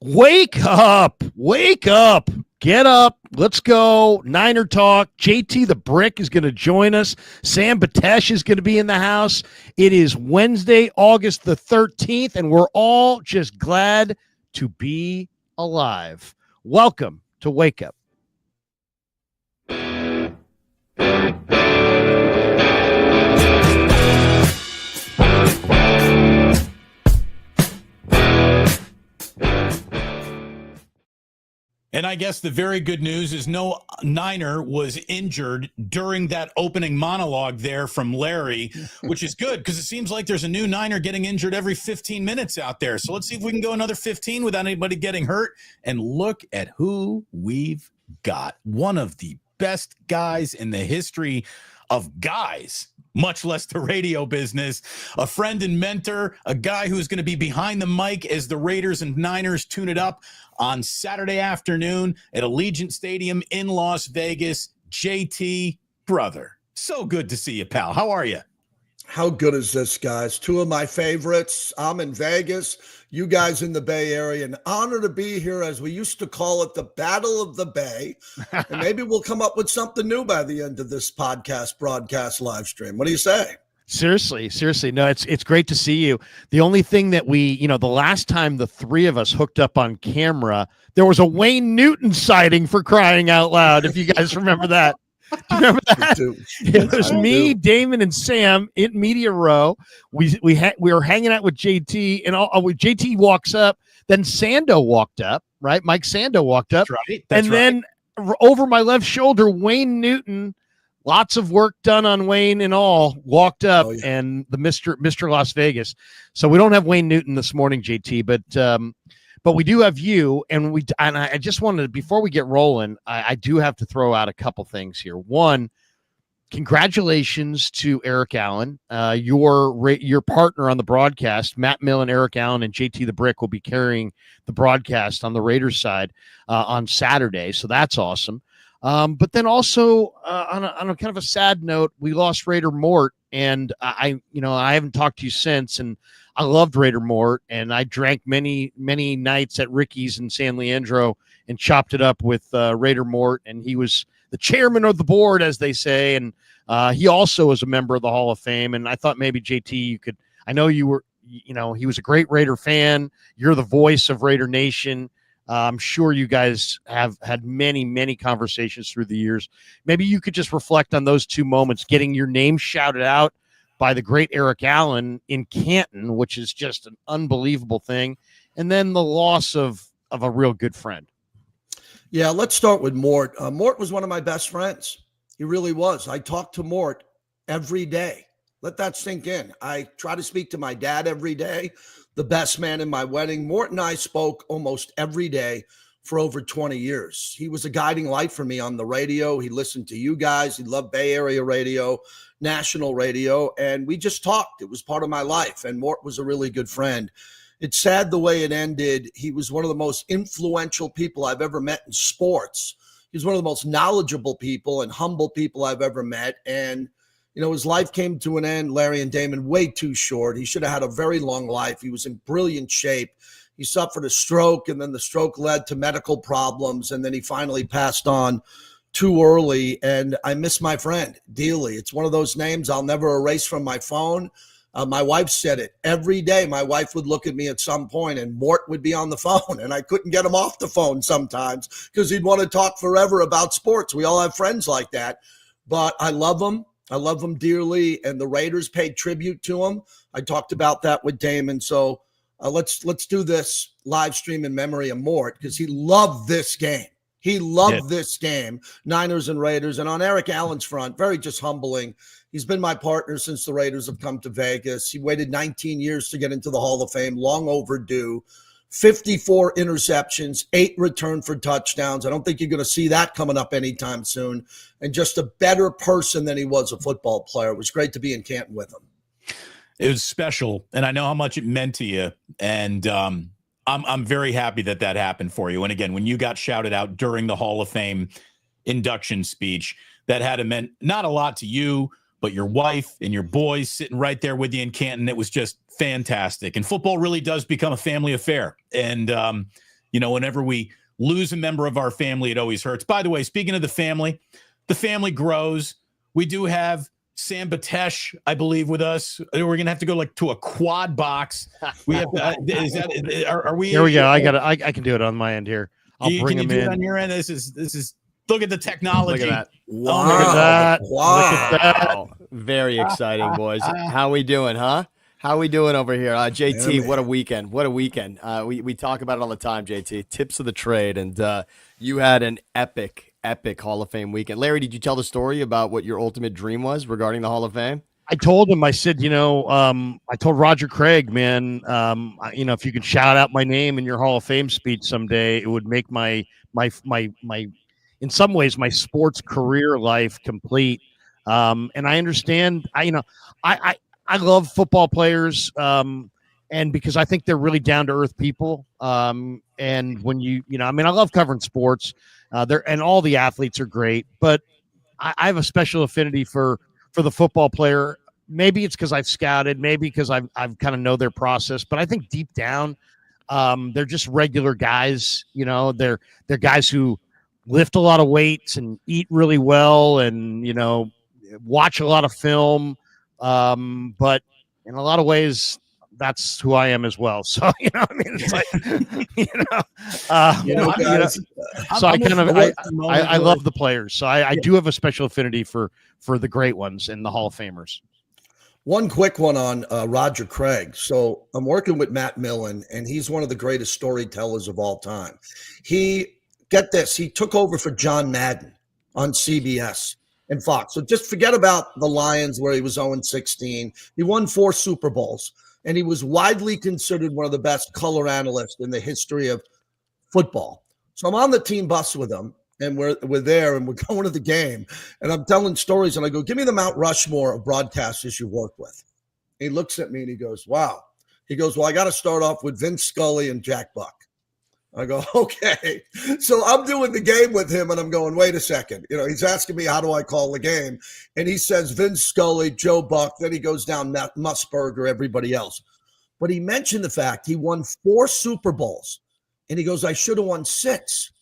Wake up. Wake up. Get up. Let's go. Niner talk. JT the Brick is going to join us. Sam Betesh is going to be in the house. It is Wednesday, August the 13th, and we're all just glad to be alive. Welcome to Wake Up. And I guess the very good news is no Niner was injured during that opening monologue there from Larry, which is good because it seems like there's a new Niner getting injured every 15 minutes out there. So let's see if we can go another 15 without anybody getting hurt. And look at who we've got. One of the best guys in the history of guys, much less the radio business, a friend and mentor, a guy who's going to be behind the mic as the Raiders and Niners tune it up on Saturday afternoon at Allegiant Stadium in Las Vegas. JT, brother, so good to see you, pal. How are you? How good is this, guys? Two of my favorites. I'm in Vegas, you guys in the Bay Area. An honor to be here, as we used to call it, the Battle of the Bay. And maybe we'll come up with something new by the end of this podcast, broadcast, live stream. What do you say? Seriously. No, it's great to see you. The only thing that the last time the three of us hooked up on camera, there was a Wayne Newton sighting, for crying out loud, if you guys remember that. Do you remember that? It was me, Damon, and Sam in Media Row. We were hanging out with JT, and JT walks up. Then Sando walked up, right? Mike Sando walked up. That's right. And then over my left shoulder, Wayne Newton, lots of work done on Wayne and all, walked up, and the Mr. Las Vegas. So we don't have Wayne Newton this morning, JT, but we do have you, and I just wanted to, before we get rolling, I do have to throw out a couple things here. One, congratulations to Eric Allen, your partner on the broadcast. Matt Millen, Eric Allen, and JT the Brick will be carrying the broadcast on the Raiders side on Saturday, so that's awesome. But then also on a kind of a sad note, we lost Raider Mort, and I haven't talked to you since, and I loved Raider Mort, and I drank many nights at Ricky's in San Leandro and chopped it up with Raider Mort, and he was the chairman of the board, as they say, and he also was a member of the Hall of Fame. And I thought maybe JT, you could. I know you were, he was a great Raider fan. You're the voice of Raider Nation. I'm sure you guys have had many conversations through the years. Maybe you could just reflect on those two moments, getting your name shouted out by the great Eric Allen in Canton, which is just an unbelievable thing, and then the loss of a real good friend. Yeah, let's start with Mort. Mort was one of my best friends. He really was. I talked to Mort every day. Let that sink in. I try to speak to my dad every day, the best man in my wedding. Mort and I spoke almost every day for over 20 years. He was a guiding light for me on the radio. He listened to you guys. He loved Bay Area radio, national radio, and we just talked. It was part of my life, and Mort was a really good friend. It's sad the way it ended. He was one of the most influential people I've ever met in sports. He's one of the most knowledgeable people and humble people I've ever met, and his life came to an end, Larry and Damon, way too short. He should have had a very long life. He was in brilliant shape. He suffered a stroke, and then the stroke led to medical problems, and then he finally passed on too early. And I miss my friend dearly. It's one of those names I'll never erase from my phone. My wife said it every day. My wife would look at me at some point, and Mort would be on the phone, and I couldn't get him off the phone sometimes because he'd want to talk forever about sports. We all have friends like that, but I love him. I love him dearly, and the Raiders paid tribute to him. I talked about that with Damon. So let's do this live stream in memory of Mort, because he loved this game. He loved this game, Niners and Raiders. And on Eric Allen's front, very just humbling. He's been my partner since the Raiders have come to Vegas. He waited 19 years to get into the Hall of Fame, long overdue. 54 interceptions, 8 return for touchdowns. I don't think you're going to see that coming up anytime soon. And just a better person than he was a football player. It was great to be in Canton with him. It was special, and I know how much it meant to you. And I'm very happy that happened for you. And again, when you got shouted out during the Hall of Fame induction speech, that had meant not a lot to you, but your wife and your boys sitting right there with you in Canton. It was just fantastic. And football really does become a family affair. And Whenever we lose a member of our family, it always hurts. By the way, speaking of the family grows. We do have Sam Betesh, I believe, with us. We're going to have to go to a quad box. We have are we? Here we go. I can do it on my end here. I'll bring him in. On your end? This is look at the technology. Look at that. Wow. Look at that. Wow. Look at that. Very exciting, boys. How we doing, huh? How we doing over here? JT, what a weekend. What a weekend. We talk about it all the time, JT. Tips of the trade. And you had an epic Hall of Fame weekend. Larry, did you tell the story about what your ultimate dream was regarding the Hall of Fame? I told him, I said, I told Roger Craig, man, if you could shout out my name in your Hall of Fame speech someday, it would make my in some ways, my sports career life complete. And I understand, I love football players, and because I think they're really down to earth people. And when I love covering sports, and all the athletes are great, but I have a special affinity for the football player. Maybe it's because I've scouted, maybe because I've kind of know their process, but I think deep down, they're just regular guys. They're guys who lift a lot of weights and eat really well, and watch a lot of film. But in a lot of ways, that's who I am as well. So, it's like, so I love the players. So I do have a special affinity for the great ones and the Hall of Famers. One quick one on Roger Craig. So I'm working with Matt Millen, and he's one of the greatest storytellers of all time. Get this, he took over for John Madden on CBS and Fox. So just forget about the Lions where he was 0-16. He won 4 Super Bowls, and he was widely considered one of the best color analysts in the history of football. So I'm on the team bus with him, and we're there, and we're going to the game, and I'm telling stories, and I go, give me the Mount Rushmore of broadcasters you work with. He looks at me, and he goes, wow. He goes, well, I got to start off with Vince Scully and Jack Buck. I go, okay. So I'm doing the game with him, and I'm going, wait a second. He's asking me, how do I call the game? And he says Vince Scully, Joe Buck. Then he goes down Musburger, everybody else. But he mentioned the fact he won 4 Super Bowls. And he goes, I should have won 6.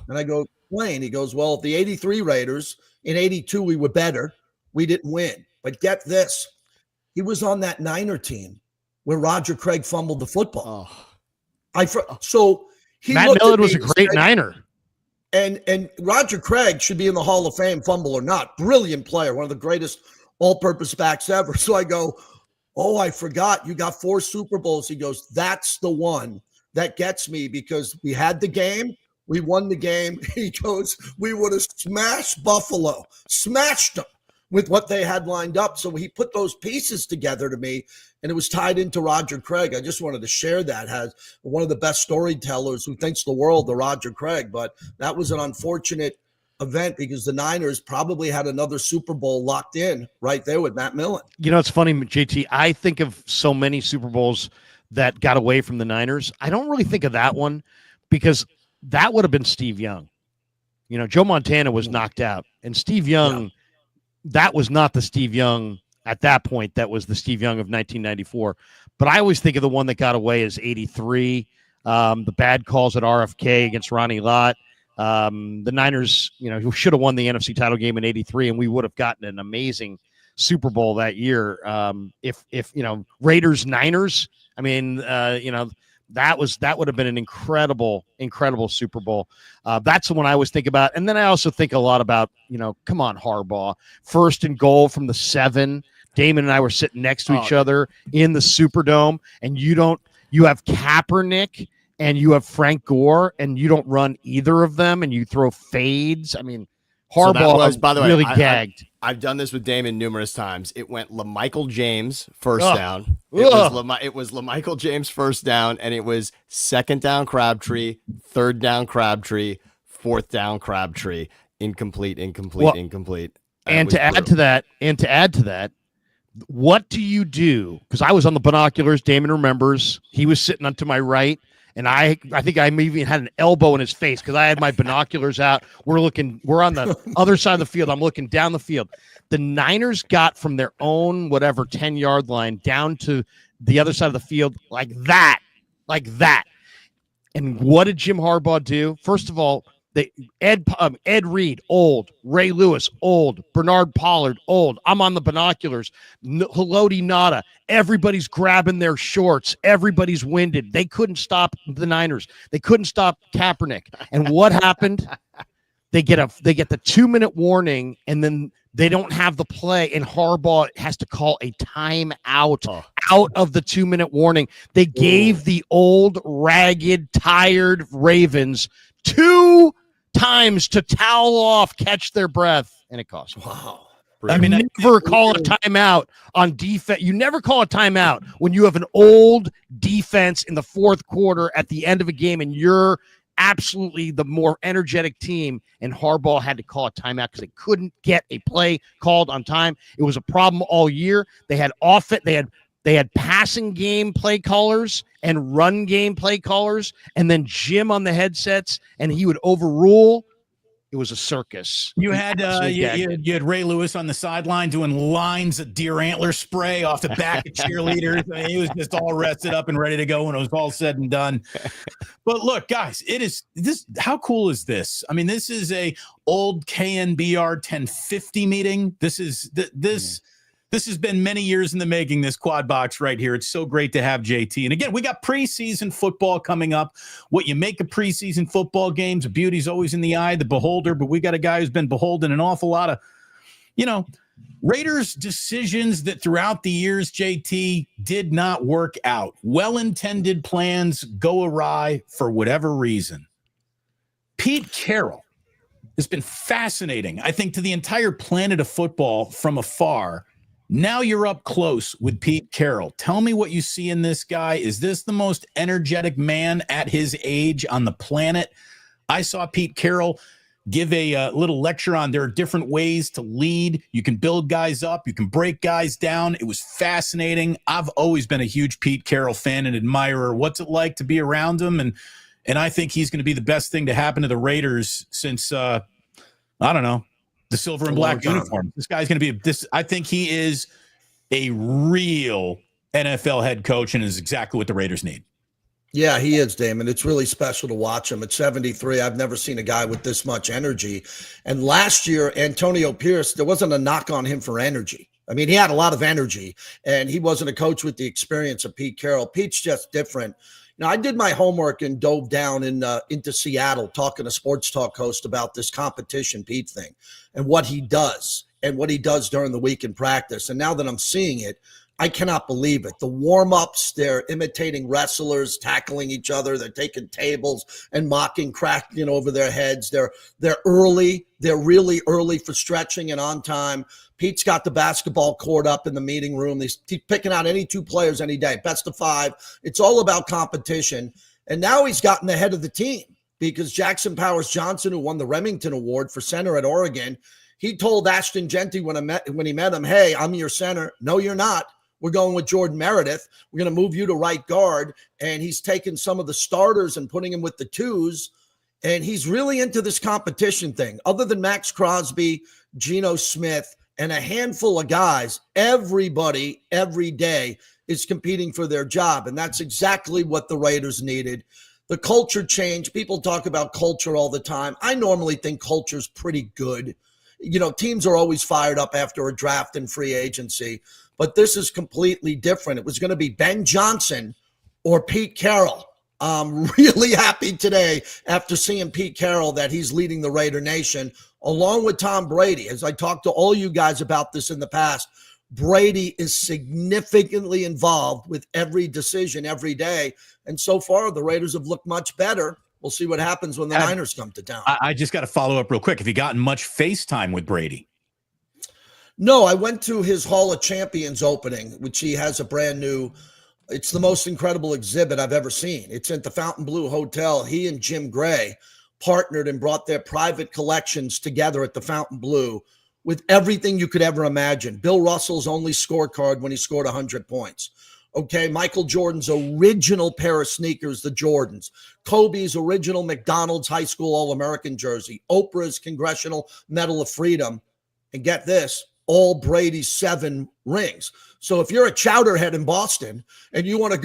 And I go, explain. He goes, well, the 83 Raiders, in 82, we were better. We didn't win. But get this. He was on that Niner team where Roger Craig fumbled the football. Matt Millen was a great Niner. And Roger Craig should be in the Hall of Fame, fumble or not. Brilliant player, one of the greatest all-purpose backs ever. So I go, oh, I forgot. You got 4 Super Bowls. He goes, that's the one that gets me because we had the game. We won the game. He goes, we would have smashed Buffalo, smashed them with what they had lined up. So he put those pieces together to me, and it was tied into Roger Craig. I just wanted to share that. Has one of the best storytellers who thinks the world of Roger Craig, but that was an unfortunate event because the Niners probably had another Super Bowl locked in right there with Matt Millen. It's funny, JT. I think of so many Super Bowls that got away from the Niners. I don't really think of that one because that would have been Steve Young. Joe Montana was knocked out, and Steve Young, that was not the Steve Young at that point. That was the Steve Young of 1994. But I always think of the one that got away as 83, the bad calls at RFK against Ronnie Lott. The Niners, who should have won the NFC title game in 83, and we would have gotten an amazing Super Bowl that year. If Raiders Niners, that would have been an incredible Super Bowl. That's the one I always think about. And then I also think a lot about, come on, Harbaugh, 1st and goal from the 7. Damon and I were sitting next to each other in the Superdome, and you have Kaepernick and you have Frank Gore, and you don't run either of them, and you throw fades. Harbaugh was, by the way, really gagged. I've done this with Damon numerous times. It went LaMichael James first down. It was LaMichael James first down, and it was 2nd down Crabtree, 3rd down Crabtree, 4th down Crabtree, incomplete. And to add to that, what do you do? Because I was on the binoculars. Damon remembers. He was sitting on to my right. And I think I even had an elbow in his face because I had my binoculars out. We're on the other side of the field. I'm looking down the field. The Niners got from their own 10-yard line down to the other side of the field like that. And what did Jim Harbaugh do? First of all, Ed Reed, old. Ray Lewis, old. Bernard Pollard, old. I'm on the binoculars. Haloti Nada. Everybody's grabbing their shorts. Everybody's winded. They couldn't stop the Niners. They couldn't stop Kaepernick. And what happened? They get the 2-minute warning, and then they don't have the play, and Harbaugh has to call a timeout out of the 2-minute warning. They gave the old, ragged, tired Ravens 2 times to towel off, catch their breath, and it cost them. Wow. I mean, never call a timeout on defense. You never call a timeout when you have an old defense in the fourth quarter at the end of a game, and you're absolutely the more energetic team, and Harbaugh had to call a timeout because they couldn't get a play called on time. It was a problem all year. They had they had passing game play callers and run game play callers, and then Jim on the headsets, and he would overrule. It was a circus. You had you had Ray Lewis on the sideline doing lines of deer antler spray off the back of cheerleaders. I mean, he was just all rested up and ready to go when it was all said and done. But look, guys, it is this. How cool is this? I mean, this is a old KNBR 1050 meeting. This has been many years in the making, this quad box right here. It's so great to have JT. And again, we got preseason football coming up. What you make of preseason football games, the beauty's always in the eye of the beholder, but we got a guy who's been beholden an awful lot of, Raiders decisions that throughout the years, JT, did not work out. Well-intended plans go awry for whatever reason. Pete Carroll has been fascinating, I think, to the entire planet of football from afar. Now you're up close with Pete Carroll. Tell me what you see in this guy. Is this the most energetic man at his age on the planet? I saw Pete Carroll give a little lecture on there are different ways to lead. You can build guys up. You can break guys down. It was fascinating. I've always been a huge Pete Carroll fan and admirer. What's it like to be around him? And I think he's going to be the best thing to happen to the Raiders since, I don't know, the silver and black uniform. This guy's going to be I think he is a real NFL head coach and is exactly what the Raiders need. Yeah, he is, Damon. It's really special to watch him. At 73, I've never seen a guy with this much energy. And last year, Antonio Pierce, there wasn't a knock on him for energy. I mean, he had a lot of energy, and he wasn't a coach with the experience of Pete Carroll. Pete's just different. Now, I did my homework and dove down into Seattle, talking to sports talk host about this competition Pete thing and what he does during the week in practice. And now that I'm seeing it, I cannot believe it. The warm-ups, they're imitating wrestlers, tackling each other. They're taking tables and mocking, cracking over their heads. They're early. They're really early for stretching and on time. Pete's got the basketball court up in the meeting room. He's picking out any 2 players any day, best of 5. It's all about competition. And now he's gotten ahead of the team because Jackson Powers Johnson, who won the Remington Award for center at Oregon, he told Ashton Jeanty when he met him, hey, I'm your center. No, you're not. We're going with Jordan Meredith. We're going to move you to right guard. And he's taken some of the starters and putting him with the 2s. And he's really into this competition thing. Other than Max Crosby, Geno Smith, and a handful of guys, everybody every day is competing for their job. And that's exactly what the Raiders needed. The culture change. People talk about culture all the time. I normally think culture's pretty good. Teams are always fired up after a draft and free agency. But this is completely different. It was going to be Ben Johnson or Pete Carroll. I'm really happy today after seeing Pete Carroll that he's leading the Raider Nation along with Tom Brady. As I talked to all you guys about this in the past, Brady is significantly involved with every decision every day. And so far, the Raiders have looked much better. We'll see what happens when the Niners come to town. I just got to follow up real quick. Have you gotten much FaceTime with Brady? No, I went to his Hall of Champions opening, which he has a brand new. It's the most incredible exhibit I've ever seen. It's at the Fontainebleau Hotel. He and Jim Gray partnered and brought their private collections together at the Fontainebleau with everything you could ever imagine. Bill Russell's only scorecard when he scored 100 points. Okay, Michael Jordan's original pair of sneakers, the Jordans. Kobe's original McDonald's High School All-American jersey. Oprah's Congressional Medal of Freedom. And get this, all Brady's 7 rings. So if you're a chowderhead in Boston and you want to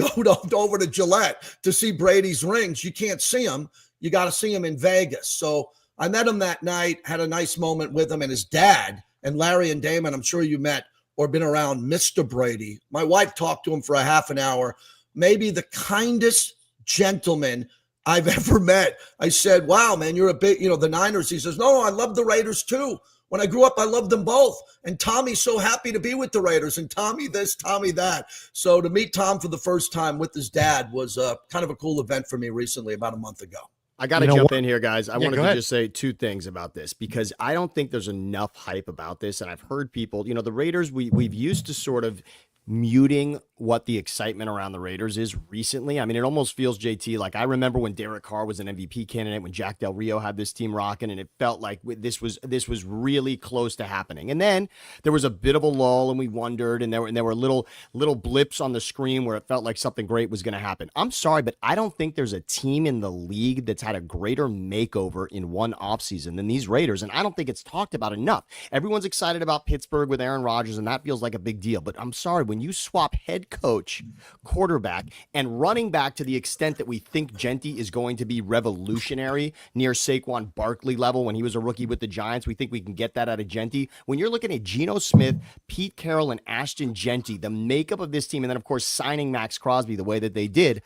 go over to Gillette to see Brady's rings, you can't see them. You got to see him in Vegas. So I met him that night, had a nice moment with him and his dad. And Larry and Damon, I'm sure you met or been around Mr. Brady. My wife talked to him for a half an hour, maybe the kindest gentleman I've ever met. I said, wow, man, you're a big, the Niners. He says, no, I love the Raiders too. When I grew up, I loved them both. And Tommy's so happy to be with the Raiders. And Tommy this, Tommy that. So to meet Tom for the first time with his dad was kind of a cool event for me recently, about a month ago. I got to jump in here, guys. I wanted to just say 2 things about this because I don't think there's enough hype about this. And I've heard people, the Raiders, we've used to sort of muting what the excitement around the Raiders is recently. I mean, it almost feels, JT, like I remember when Derek Carr was an MVP candidate, when Jack Del Rio had this team rocking, and it felt like this was really close to happening. And then there was a bit of a lull, and we wondered, and there were little blips on the screen where it felt like something great was going to happen. I'm sorry, but I don't think there's a team in the league that's had a greater makeover in one offseason than these Raiders, and I don't think it's talked about enough. Everyone's excited about Pittsburgh with Aaron Rodgers, and that feels like a big deal. But I'm sorry, when you swap head coach, quarterback, and running back to the extent that we think Jeanty is going to be revolutionary near Saquon Barkley level when he was a rookie with the Giants, we think we can get that out of Jeanty. When you're looking at Geno Smith, Pete Carroll, and Ashton Jeanty, the makeup of this team, and then of course signing Max Crosby the way that they did,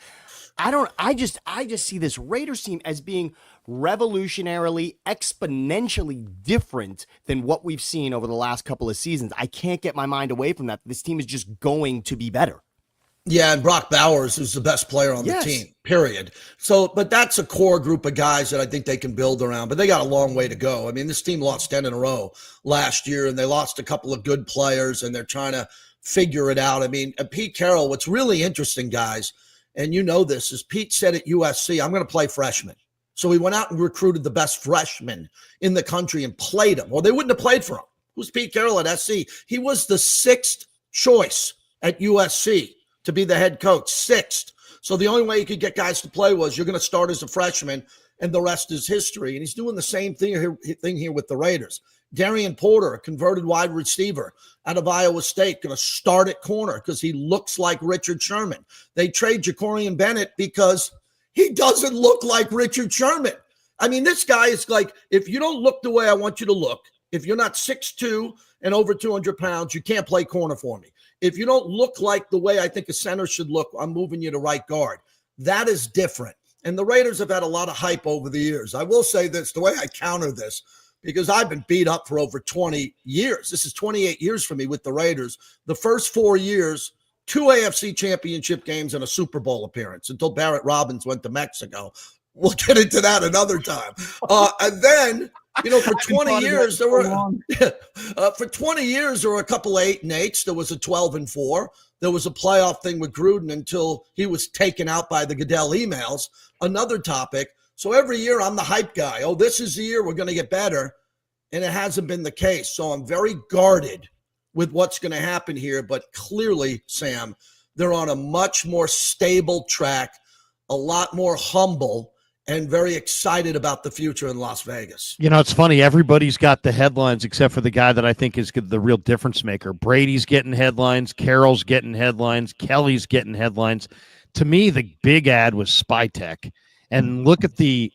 I just see this Raiders team as being revolutionarily, exponentially different than what we've seen over the last couple of seasons. I can't get my mind away from that. This team is just going to be better. Yeah, and Brock Bowers is the best player on the team, period. So, but that's a core group of guys that I think they can build around, but they got a long way to go. I mean, this team lost 10 in a row last year, and they lost a couple of good players, and they're trying to figure it out. I mean, Pete Carroll, what's really interesting, guys, and you know this, is Pete said at USC, I'm going to play freshmen. So he went out and recruited the best freshmen in the country and played them. Well, they wouldn't have played for him. Who's Pete Carroll at SC? He was the 6th choice at USC to be the head coach, 6th. So the only way you could get guys to play was you're going to start as a freshman and the rest is history. And he's doing the same thing here with the Raiders. Darian Porter, a converted wide receiver out of Iowa State, going to start at corner because he looks like Richard Sherman. They trade Jacorian Bennett because he doesn't look like Richard Sherman. I mean, this guy is like, if you don't look the way I want you to look, if you're not 6'2" and over 200 pounds, you can't play corner for me. If you don't look like the way I think a center should look, I'm moving you to right guard. That is different. And the Raiders have had a lot of hype over the years. I will say this, the way I counter this, because I've been beat up for over 20 years. This is 28 years for me with the Raiders. The first 4 years, 2 AFC championship games and a Super Bowl appearance until Barrett Robbins went to Mexico. We'll get into that another time. And then, for 20 years, there were for 20 years there were a couple of 8-8s. There was a 12-4. There was a playoff thing with Gruden until he was taken out by the Goodell emails. Another topic. So every year I'm the hype guy. Oh, this is the year we're going to get better. And it hasn't been the case. So I'm very guarded with what's going to happen here. But clearly, Sam, they're on a much more stable track, a lot more humble, and very excited about the future in Las Vegas. It's funny. Everybody's got the headlines except for the guy that I think is the real difference maker. Brady's getting headlines. Carroll's getting headlines. Kelly's getting headlines. To me, the big ad was Spytech. And look at the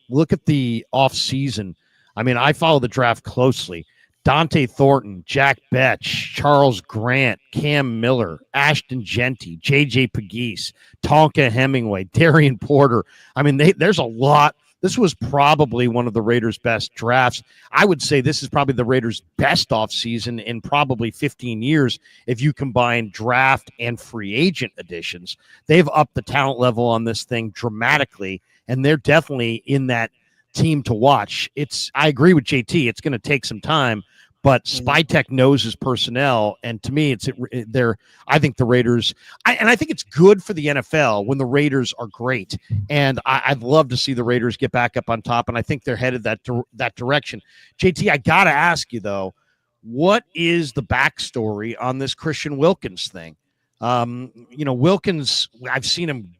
offseason. I mean, I follow the draft closely. Dante Thornton, Jack Betch, Charles Grant, Cam Miller, Ashton Jeanty, J.J. Pegues, Tonka Hemingway, Darian Porter. I mean, there's a lot. This was probably one of the Raiders' best drafts. I would say this is probably the Raiders' best offseason in probably 15 years if you combine draft and free agent additions. They've upped the talent level on this thing dramatically, and they're definitely in that team to watch. I agree with JT. It's going to take some time, but Spytech knows his personnel, and to me, I think the Raiders, I think it's good for the NFL when the Raiders are great, and I'd love to see the Raiders get back up on top, and I think they're headed that direction. JT, I got to ask you though, what is the backstory on this Christian Wilkins thing? Wilkins, I've seen him.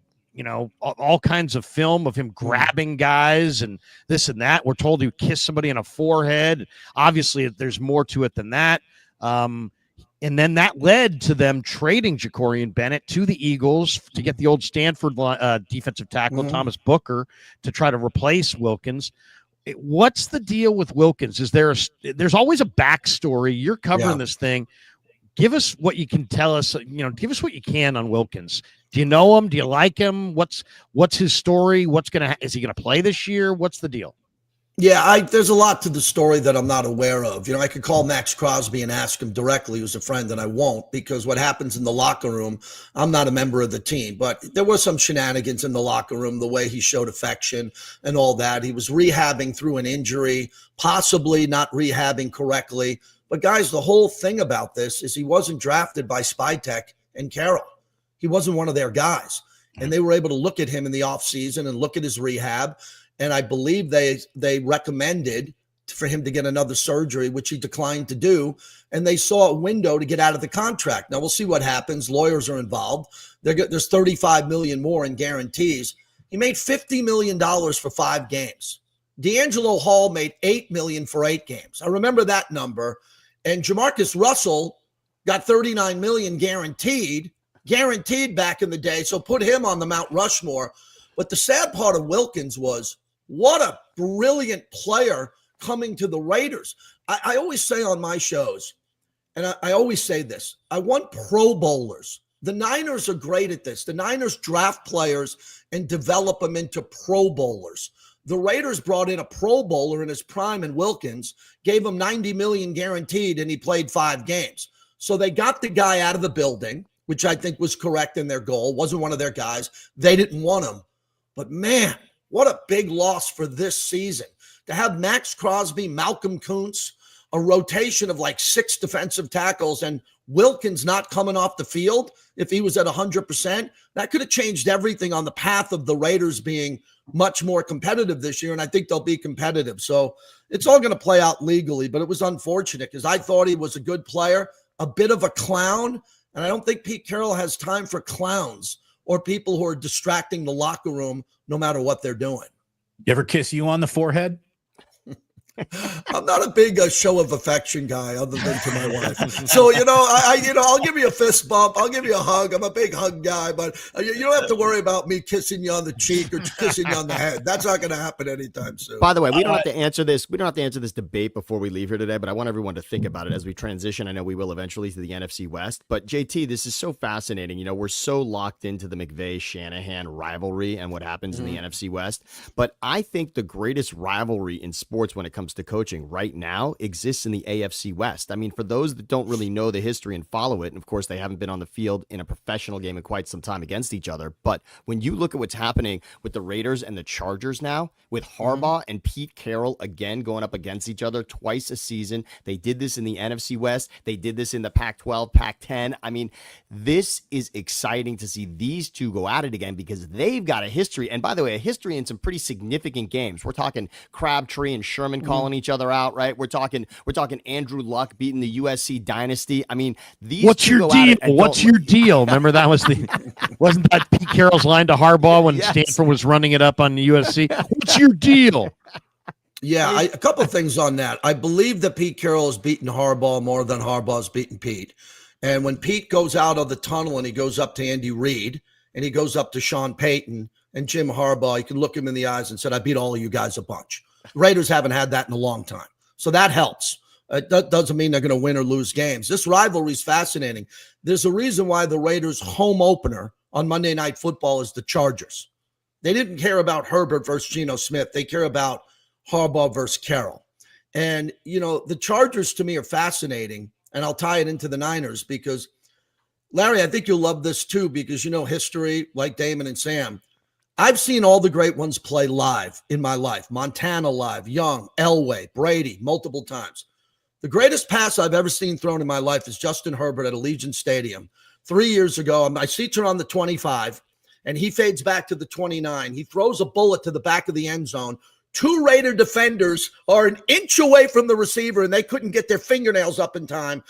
All kinds of film of him grabbing guys and this and that. We're told he kissed somebody on a forehead. Obviously, there's more to it than that. And then that led to them trading Jacorian Bennett to the Eagles to get the old Stanford defensive tackle, Thomas Booker, to try to replace Wilkins. What's the deal with Wilkins? There's always a backstory. You're covering this thing. Give us what you can tell us. Give us what you can on Wilkins. Do you know him? Do you like him? What's his story? Is he gonna play this year? What's the deal? Yeah, there's a lot to the story that I'm not aware of. I could call Max Crosby and ask him directly, who's a friend, and I won't, because what happens in the locker room, I'm not a member of the team. But there were some shenanigans in the locker room, the way he showed affection and all that. He was rehabbing through an injury, possibly not rehabbing correctly. But guys, the whole thing about this is he wasn't drafted by Spytek and Carroll. He wasn't one of their guys. And they were able to look at him in the offseason and look at his rehab. And I believe they recommended for him to get another surgery, which he declined to do. And they saw a window to get out of the contract. Now we'll see what happens. Lawyers are involved. There's $35 million more in guarantees. He made $50 million for 5 games. D'Angelo Hall made $8 million for 8 games. I remember that number. And Jamarcus Russell got $39 million guaranteed back in the day. So put him on the Mount Rushmore. But the sad part of Wilkins was, what a brilliant player coming to the Raiders. I always say on my shows, and I always say this, I want Pro Bowlers. The Niners are great at this. The Niners draft players and develop them into Pro Bowlers. The Raiders brought in a Pro Bowler in his prime in Wilkins, gave him $90 million guaranteed, and he played 5 games. So they got the guy out of the building, which I think was correct in their goal. Wasn't one of their guys. They didn't want him. But man, what a big loss for this season. To have Max Crosby, Malcolm Kuntz, a rotation of like 6 defensive tackles, and Wilkins not coming off the field if he was at 100%, that could have changed everything on the path of the Raiders being much more competitive this year, and I think they'll be competitive. So it's all going to play out legally, but it was unfortunate because I thought he was a good player, a bit of a clown, and I don't think Pete Carroll has time for clowns or people who are distracting the locker room no matter what they're doing. You ever kiss you on the forehead? I'm not a big show of affection guy other than to my wife. So, I'll give you a fist bump. I'll give you a hug. I'm a big hug guy, but you don't have to worry about me kissing you on the cheek or kissing you on the head. That's not going to happen anytime soon. By the way, we don't have to answer this. We don't have to answer this debate before we leave here today, but I want everyone to think about it as we transition. I know we will eventually to the NFC West, but JT, this is so fascinating. We're so locked into the McVay-Shanahan rivalry and what happens in the NFC West, but I think the greatest rivalry in sports when it comes to coaching right now exists in the AFC West. I mean, for those that don't really know the history and follow it, and of course they haven't been on the field in a professional game in quite some time against each other, but when you look at what's happening with the Raiders and the Chargers now, with Harbaugh and Pete Carroll again going up against each other twice a season, they did this in the NFC West, they did this in the Pac-12, Pac-10. I mean, this is exciting to see these two go at it again because they've got a history, and by the way, a history in some pretty significant games. We're talking Crabtree and Sherman calling each other out, right? We're talking Andrew Luck beating the USC dynasty. I mean, these. What's your deal? What's your deal? Remember that was wasn't that Pete Carroll's line to Harbaugh when Stanford was running it up on the USC? What's your deal? Yeah, a couple of things on that. I believe that Pete Carroll has beaten Harbaugh more than Harbaugh's beaten Pete. And when Pete goes out of the tunnel and he goes up to Andy Reid and he goes up to Sean Payton and Jim Harbaugh, you can look him in the eyes and said, I beat all of you guys a bunch. Raiders haven't had that in a long time. So that helps. That doesn't mean they're going to win or lose games. This rivalry is fascinating. There's a reason why the Raiders' home opener on Monday Night Football is the Chargers. They didn't care about Herbert versus Geno Smith. They care about Harbaugh versus Carroll. And, the Chargers to me are fascinating, and I'll tie it into the Niners because, Larry, I think you'll love this too because history like Damon and Sam. I've seen all the great ones play live in my life. Montana live, Young, Elway, Brady, multiple times. The greatest pass I've ever seen thrown in my life is Justin Herbert at Allegiant Stadium. 3 years ago, my seats are on the 25, and he fades back to the 29. He throws a bullet to the back of the end zone. 2 Raider defenders are an inch away from the receiver, and they couldn't get their fingernails up in time.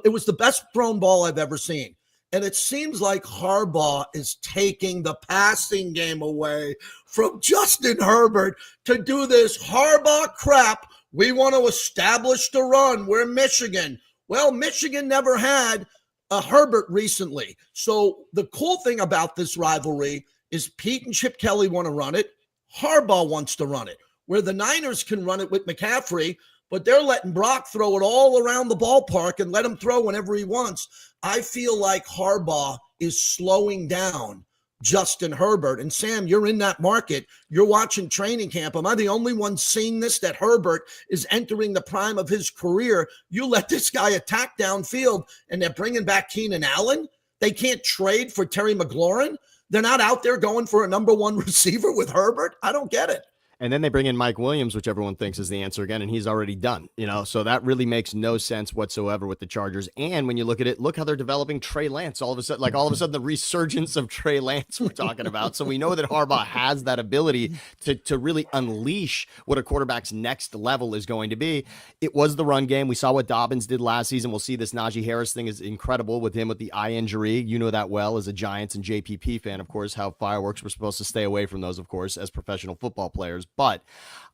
It was the best thrown ball I've ever seen. And it seems like Harbaugh is taking the passing game away from Justin Herbert to do this Harbaugh crap. We want to establish the run. We're Michigan. Well, Michigan never had a Herbert recently. So the cool thing about this rivalry is Pete and Chip Kelly want to run it. Harbaugh wants to run it. Where the Niners can run it with McCaffrey, but they're letting Brock throw it all around the ballpark and let him throw whenever he wants. I feel like Harbaugh is slowing down Justin Herbert. And Sam, you're in that market. You're watching training camp. Am I the only one seeing this, that Herbert is entering the prime of his career? You let this guy attack downfield, and they're bringing back Keenan Allen. They can't trade for Terry McLaurin. They're not out there going for a number one receiver with Herbert. I don't get it. And then they bring in Mike Williams, which everyone thinks is the answer again, and he's already done, so that really makes no sense whatsoever with the Chargers. And when you look at it, look how they're developing Trey Lance. All of a sudden, the resurgence of Trey Lance we're talking about. So we know that Harbaugh has that ability to really unleash what a quarterback's next level is going to be. It was the run game. We saw what Dobbins did last season. We'll see this Najee Harris thing is incredible with him with the eye injury. You know that well as a Giants and JPP fan, of course, how fireworks were supposed to stay away from those, of course, as professional football players. But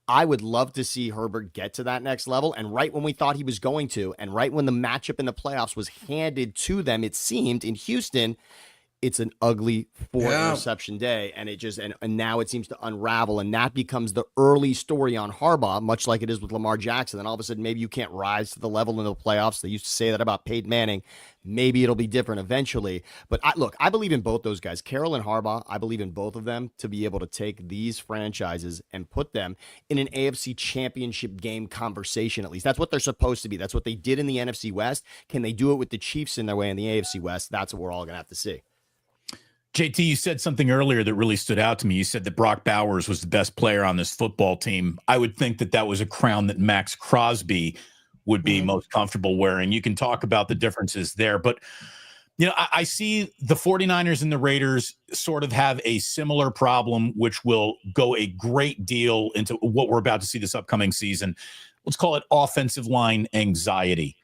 I would love to see Herbert get to that next level. And right when we thought he was going to, and right when the matchup in the playoffs was handed to them, it seemed in Houston, it's an ugly interception day. And and now it seems to unravel. And that becomes the early story on Harbaugh, much like it is with Lamar Jackson. Then all of a sudden, maybe you can't rise to the level in the playoffs. They used to say that about Peyton Manning. Maybe it'll be different eventually. But I believe in both those guys, Carroll and Harbaugh. I believe in both of them to be able to take these franchises and put them in an AFC championship game conversation, at least. That's what they're supposed to be. That's what they did in the NFC West. Can they do it with the Chiefs in their way in the AFC West? That's what we're all going to have to see. JT, you said something earlier that really stood out to me. You said that Brock Bowers was the best player on this football team. I would think that was a crown that Max Crosby would be most comfortable wearing. You can talk about the differences there, but I see the 49ers and the Raiders sort of have a similar problem, which will go a great deal into what we're about to see this upcoming season. Let's call it offensive line anxiety.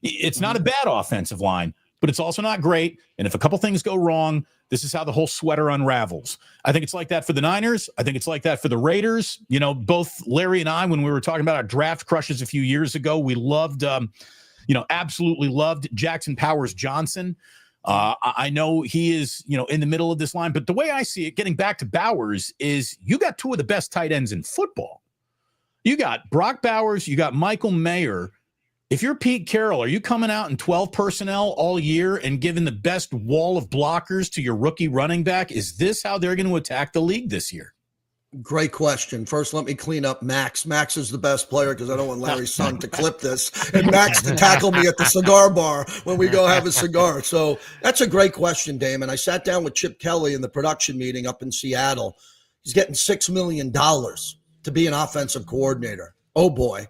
It's not a bad offensive line, but it's also not great. And if a couple things go wrong, this is how the whole sweater unravels. I think it's like that for the Niners. I think it's like that for the Raiders. Both Larry and I, when we were talking about our draft crushes a few years ago, we loved, absolutely loved Jackson Powers Johnson. I know he is, in the middle of this line. But the way I see it, getting back to Bowers, is you got two of the best tight ends in football. You got Brock Bowers. You got Michael Mayer. If you're Pete Carroll, are you coming out in 12 personnel all year and giving the best wall of blockers to your rookie running back? Is this how they're going to attack the league this year? Great question. First, let me clean up Max. Max is the best player because I don't want Larry's son to clip this, and Max to tackle me at the cigar bar when we go have a cigar. So that's a great question, Damon. I sat down with Chip Kelly in the production meeting up in Seattle. He's getting $6 million to be an offensive coordinator. Oh, boy.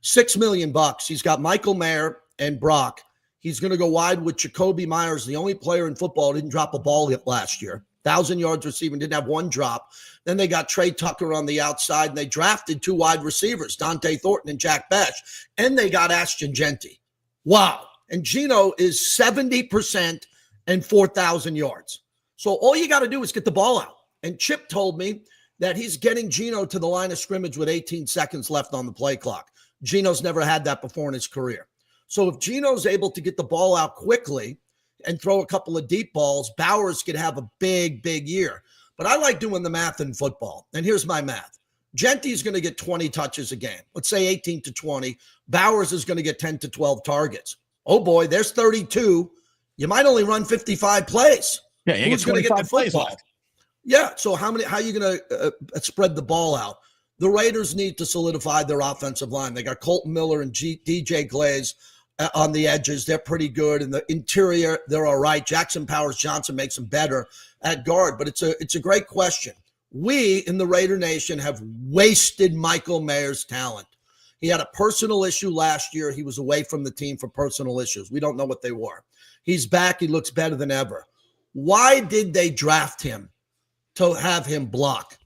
$6 million. He's got Michael Mayer and Brock. He's going to go wide with Jacoby Myers, the only player in football who didn't drop a ball yet last year. 1,000 yards receiving, didn't have one drop. Then they got Trey Tucker on the outside, and they drafted two wide receivers, Dante Thornton and Jack Besh, and they got Ashton Jeanty. Wow. And Geno is 70% and 4,000 yards. So all you got to do is get the ball out. And Chip told me that he's getting Geno to the line of scrimmage with 18 seconds left on the play clock. Geno's never had that before in his career. So if Geno's able to get the ball out quickly and throw a couple of deep balls, Bowers could have a big, big year. But I like doing the math in football. And here's my math. Jeanty's going to get 20 touches a game. Let's say 18 to 20. Bowers is going to get 10 to 12 targets. Oh, boy, there's 32. You might only run 55 plays. Yeah, you Who's going to get the plays football? left. Yeah, so how are you going to spread the ball out? The Raiders need to solidify their offensive line. They got Colton Miller and DJ Glaze on the edges. They're pretty good. In the interior, they're all right. Jackson Powers Johnson makes them better at guard. But it's a great question. We in the Raider Nation have wasted Michael Mayer's talent. He had a personal issue last year. He was away from the team for personal issues. We don't know what they were. He's back. He looks better than ever. Why did they draft him to have him block?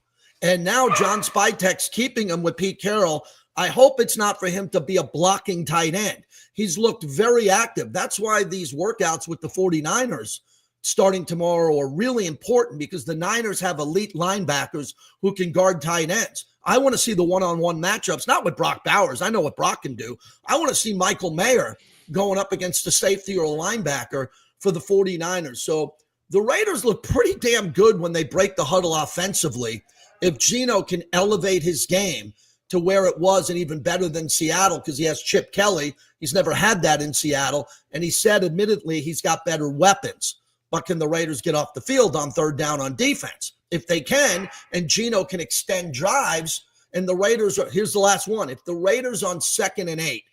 And now John Spytek's keeping him with Pete Carroll. I hope it's not for him to be a blocking tight end. He's looked very active. That's why these workouts with the 49ers starting tomorrow are really important, because the Niners have elite linebackers who can guard tight ends. I want to see the one-on-one matchups, not with Brock Bowers. I know what Brock can do. I want to see Michael Mayer going up against a safety or a linebacker for the 49ers. So the Raiders look pretty damn good when they break the huddle offensively. If Geno can elevate his game to where it was and even better than Seattle, because he has Chip Kelly. He's never had that in Seattle. And he said, admittedly, he's got better weapons. But can the Raiders get off the field on third down on defense? If they can, and Geno can extend drives, and the Raiders are, here's the last one. If the Raiders on 2nd and 8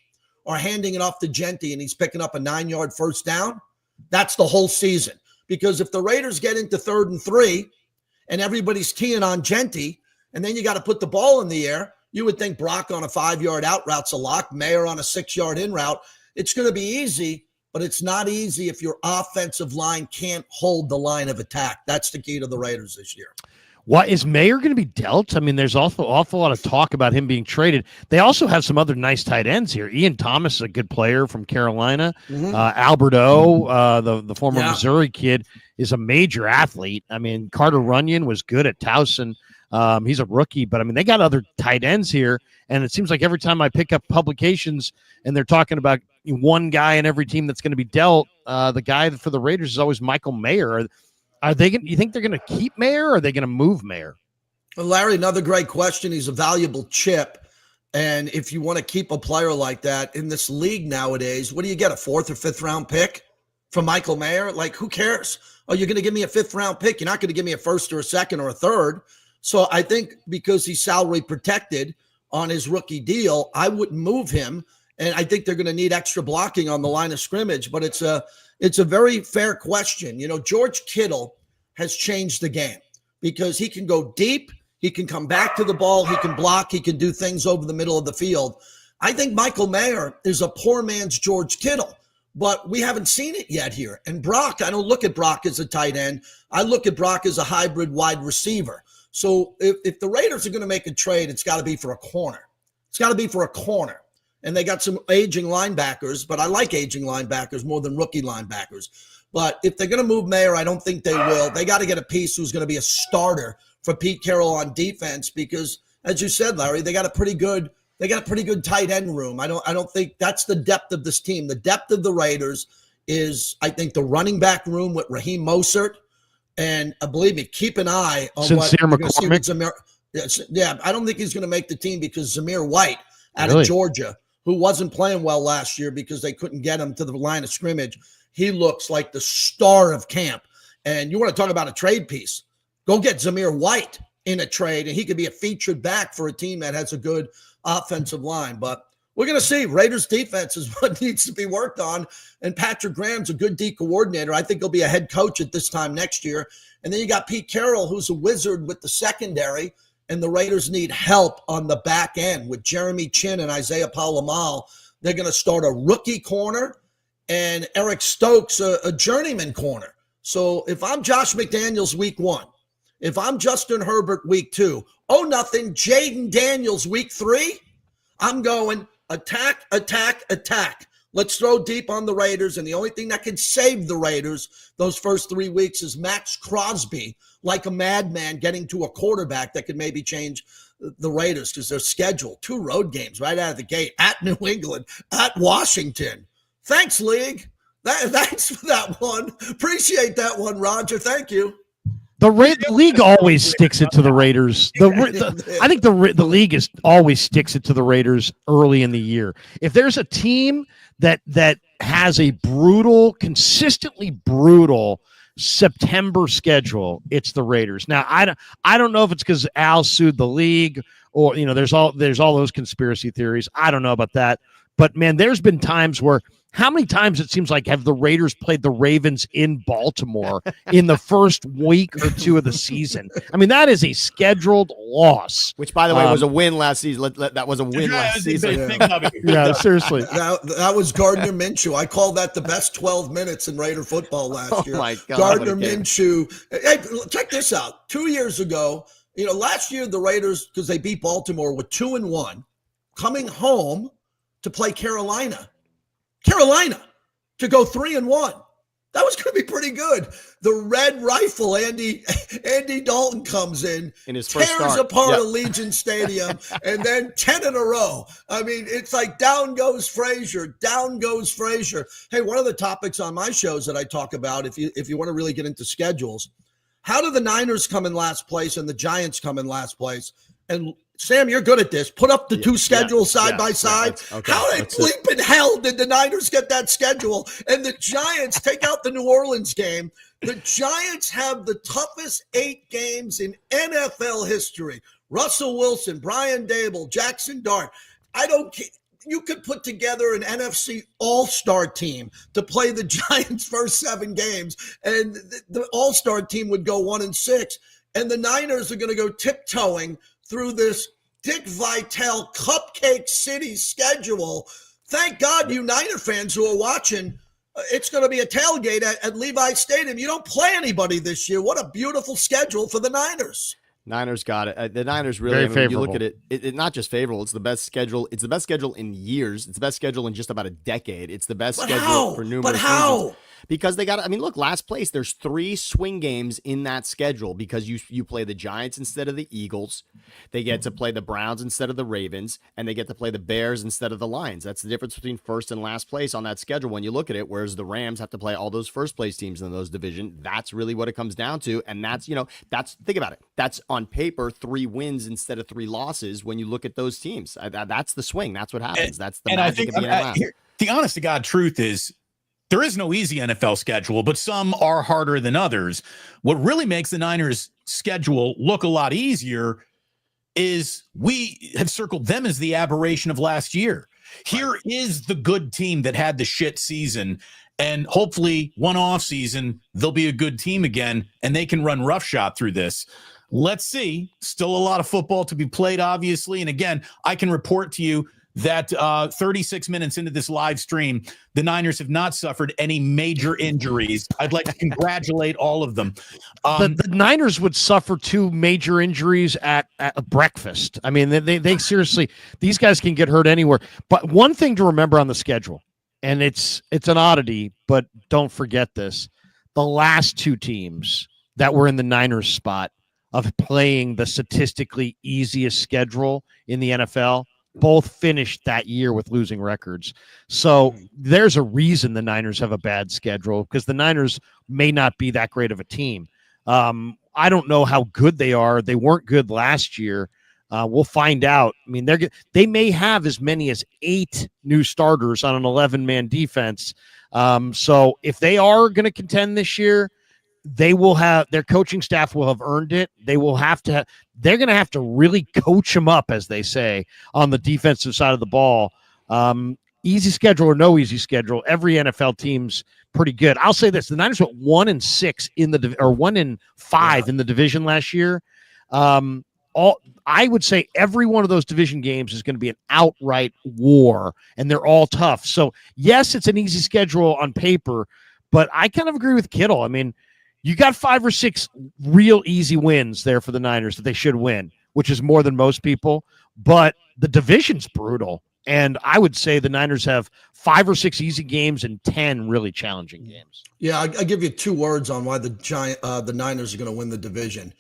are handing it off to Jeanty and he's picking up a 9-yard first down, that's the whole season. Because if the Raiders get into 3rd and 3 and everybody's keying on Jeanty, and then you got to put the ball in the air, you would think Brock on a 5-yard out route's a lock, Mayer on a 6-yard in route. It's going to be easy, but it's not easy if your offensive line can't hold the line of attack. That's the key to the Raiders this year. What is Mayer going to be dealt? I mean, there's also awful lot of talk about him being traded. They also have some other nice tight ends here. Ian Thomas is a good player from Carolina. Albert O, the former Missouri kid, is a major athlete. I mean, Carter Runyon was good at Towson. He's a rookie, but I mean, they got other tight ends here. And it seems like every time I pick up publications and they're talking about one guy in every team that's going to be dealt, the guy for the Raiders is always Michael Mayer. Are they? You think they're going to keep Mayer, or are they going to move Mayer? Well, Larry, another great question. He's a valuable chip. And if you want to keep a player like that in this league nowadays, what do you get, a 4th or 5th round pick from Michael Mayer? Like, who cares? Oh, you're going to give me a 5th round pick. You're not going to give me a 1st or a 2nd or a 3rd. So I think because he's salary protected on his rookie deal, I wouldn't move him. And I think they're going to need extra blocking on the line of scrimmage. But it's a very fair question. You know, George Kittle has changed the game because he can go deep. He can come back to the ball. He can block. He can do things over the middle of the field. I think Michael Mayer is a poor man's George Kittle, but we haven't seen it yet here. And Brock, I don't look at Brock as a tight end. I look at Brock as a hybrid wide receiver. So if the Raiders are going to make a trade, it's got to be for a corner. It's got to be for a corner. And they got some aging linebackers, but I like aging linebackers more than rookie linebackers. But if they're going to move Mayer, I don't think they will. They got to get a piece who's going to be a starter for Pete Carroll on defense because, as you said, Larry, they got a pretty good tight end room. I don't think that's the depth of this team. The depth of the Raiders is, I think, the running back room with Raheem Mostert. And believe me, keep an eye on Sincere what you're going to see McCormick. with Zamir. Yeah, I don't think he's going to make the team because Zamir White out of Georgia, who wasn't playing well last year because they couldn't get him to the line of scrimmage, he looks like the star of camp. And you want to talk about a trade piece, go get Zamir White in a trade, and he could be a featured back for a team that has a good offensive line. But we're going to see. Raiders defense is what needs to be worked on. And Patrick Graham's a good D coordinator. I think he'll be a head coach at this time next year. And then you got Pete Carroll, who's a wizard with the secondary. And the Raiders need help on the back end with Jeremy Chin and Isaiah Palamal. They're going to start a rookie corner and Eric Stokes, a journeyman corner. So if I'm Josh McDaniels week 1, if I'm Justin Herbert week 2, Jaden Daniels week 3, I'm going attack, attack, attack. Let's throw deep on the Raiders. And the only thing that can save the Raiders those first 3 weeks is Max Crosby, like a madman, getting to a quarterback that could maybe change the Raiders because they're scheduled 2 road games right out of the gate at New England, at Washington. Thanks, League. Thanks for that one. Appreciate that one, Roger. Thank you. The league always sticks it to the Raiders. I think the league always sticks it to the Raiders early in the year. If there's a team that has a consistently brutal September schedule, it's the Raiders. Now, I don't know if it's because Al sued the league or there's all those conspiracy theories. I don't know about that, but man, there's been times where. How many times it seems like have the Raiders played the Ravens in Baltimore in the first week or 2 of the season? I mean, that is a scheduled loss. Which, by the way, was a win last season. That was a win last season. Yeah, seriously. That was Gardner Minshew. I call that the best 12 minutes in Raider football last year. Oh, my God. Gardner Minshew. Hey, check this out. 2 years ago, last year the Raiders, because they beat Baltimore, were 2-1, coming home to play Carolina to go 3-1. That was going to be pretty good. The red rifle, Andy Dalton comes in his first tears start. apart Allegiant Stadium, and then 10 in a row. I mean, it's like down goes Frazier, down goes Frazier. Hey, one of the topics on my shows that I talk about, if you want to really get into schedules, how do the Niners come in last place and the Giants come in last place? And Sam, you're good at this. Put up the two schedules side by side. Okay, how in bleeping hell did the Niners get that schedule? And the Giants, take out the New Orleans game, the Giants have the toughest 8 games in NFL history. Russell Wilson, Brian Dable, Jackson Dart. You could put together an NFC all-star team to play the Giants' first 7 games, and the all-star team would go 1-6. And the Niners are going to go tiptoeing through this Dick Vitale Cupcake City schedule. Thank God, you Niner fans who are watching, it's going to be a tailgate at Levi Stadium. You don't play anybody this year. What a beautiful schedule for the Niners. Niners got it. The Niners really, Very when you look at it, it not just favorable. It's the best schedule. It's the best schedule in years. It's the best schedule in just about a decade. It's the best schedule for numerous reasons. Because they got, I mean, look, last place, there's 3 swing games in that schedule because you play the Giants instead of the Eagles. They get to play the Browns instead of the Ravens, and they get to play the Bears instead of the Lions. That's the difference between first and last place on that schedule when you look at it, whereas the Rams have to play all those first place teams in those division. That's really what it comes down to. And that's, think about it. That's on paper 3 wins instead of 3 losses when you look at those teams. That's the swing. That's what happens. That's the magic of the NFL. The honest to God truth is, there is no easy NFL schedule, but some are harder than others. What really makes the Niners' schedule look a lot easier is we have circled them as the aberration of last year. Here is the good team that had the shit season, and hopefully one off season, they'll be a good team again, and they can run roughshod through this. Let's see. Still a lot of football to be played, obviously. And again, I can report to you that 36 minutes into this live stream, the Niners have not suffered any major injuries. I'd like to congratulate all of them. The Niners would suffer 2 major injuries at breakfast. I mean, they seriously, these guys can get hurt anywhere. But one thing to remember on the schedule, and it's an oddity, but don't forget this. The last 2 teams that were in the Niners spot of playing the statistically easiest schedule in the NFL both finished that year with losing records. So there's a reason the Niners have a bad schedule, because the Niners may not be that great of a team. I don't know how good they are. They weren't good last year. We'll find out. I mean, they may have as many as 8 new starters on an 11-man defense. So if they are going to contend this year, they will have, their coaching staff will have earned it. They will have to, they're going to have to really coach them up, as they say, on the defensive side of the ball. Easy schedule or no easy schedule, every NFL team's pretty good. I'll say this: the Niners went 1-6 in the 1-5 in the division last year. I would say every one of those division games is going to be an outright war, and they're all tough. So yes, it's an easy schedule on paper, but I kind of agree with Kittle. I mean, you got 5 or 6 real easy wins there for the Niners that they should win, which is more than most people. But the division's brutal. And I would say the Niners have 5 or 6 easy games and 10 really challenging games. Yeah, I give you 2 words on why the Niners are going to win the division.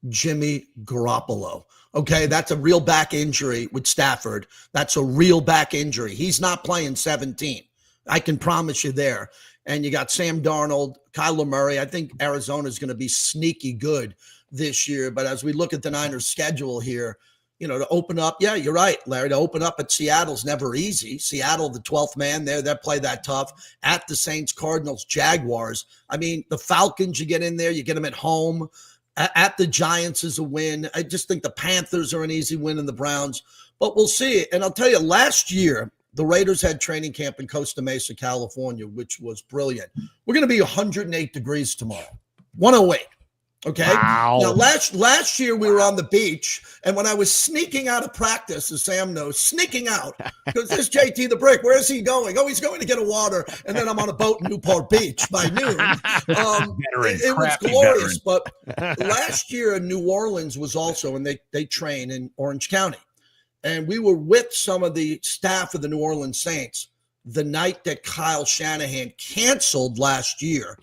Jimmy Garoppolo. Okay, that's a real back injury with Stafford. That's a real back injury. He's not playing 17. I can promise you there. And you got Sam Darnold, Kyler Murray. I think Arizona is going to be sneaky good this year. But as we look at the Niners' schedule here, you know, to open up, yeah, you're right, Larry, to open up at Seattle's never easy. Seattle, the 12th man there, they play that tough. At the Saints, Cardinals, Jaguars. I mean, the Falcons, you get in there, you get them at home. At the Giants is a win. I just think the Panthers are an easy win, and the Browns. But we'll see. And I'll tell you, last year, the Raiders had training camp in Costa Mesa, California, which was brilliant. We're going to be 108 degrees tomorrow. 108. Okay. Wow. Now, last year we were on the beach, and when I was sneaking out of practice, as Sam knows, sneaking out, because this JT the Brick, where is he going? Oh, he's going to get a water, and then I'm on a boat in Newport Beach by noon. It was glorious. But last year in New Orleans was also, and they train in Orange County, and we were with some of the staff of the New Orleans Saints. the night that Kyle Shanahan canceled last year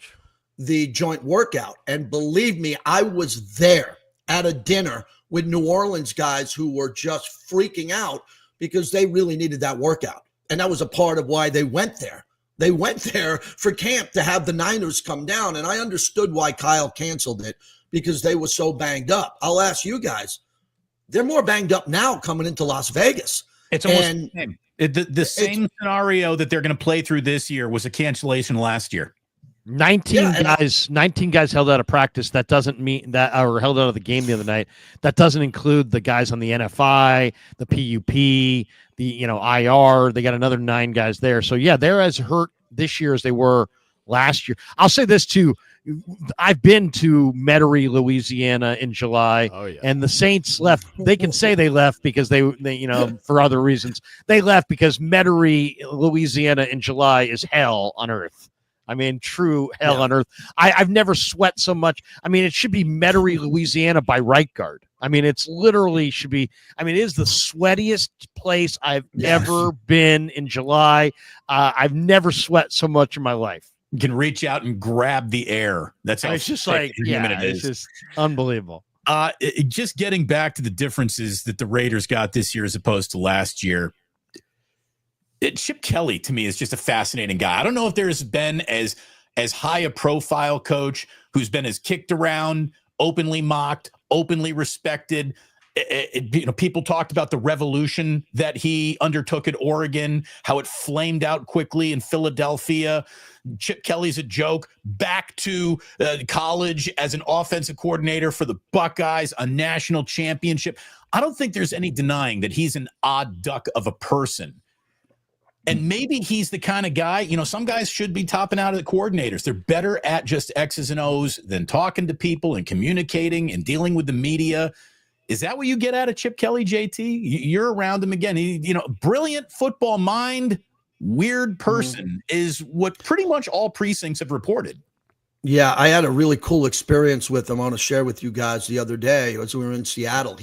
the joint workout. And believe me, I was there at a dinner with New Orleans guys who were just freaking out because they really needed that workout. And that was a part of why they went there. They went there for camp to have the Niners come down. And I understood why Kyle canceled it, because they were so banged up. I'll ask you guys, they're more banged up now coming into Las Vegas. It's almost the same scenario that they're going to play through this year was a cancellation last year. 19 guys held out of practice. That doesn't mean that, or held out of the game the other night. That doesn't include the guys on the NFI, the PUP, the IR. They got another 9 guys there. So yeah, they're as hurt this year as they were last year. I'll say this too. I've been to Metairie, Louisiana in July, and the Saints left. They can say they left because they for other reasons. They left because Metairie, Louisiana in July is hell on earth. I mean, true hell on earth. I've never sweat so much. I mean, it should be Metairie, Louisiana by right guard. I mean, it's literally should be. I mean, it is the sweatiest place I've ever been in July. I've never sweat so much in my life. You can reach out and grab the air. That's how it's just like, it's just unbelievable. Just getting back to the differences that the Raiders got this year as opposed to last year. Chip Kelly, to me, is just a fascinating guy. I don't know if there's been as high a profile coach who's been as kicked around, openly mocked, openly respected. People talked about the revolution that he undertook at Oregon, how it flamed out quickly in Philadelphia. Chip Kelly's a joke. Back to college as an offensive coordinator for the Buckeyes, a national championship. I don't think there's any denying that he's an odd duck of a person. And maybe he's the kind of guy, some guys should be topping out of the coordinators. They're better at just X's and O's than talking to people and communicating and dealing with the media. Is that what you get out of Chip Kelly, JT? You're around him again. He, brilliant football mind, weird person is what pretty much all precincts have reported. Yeah, I had a really cool experience with him. I want to share with you guys the other day as we were in Seattle.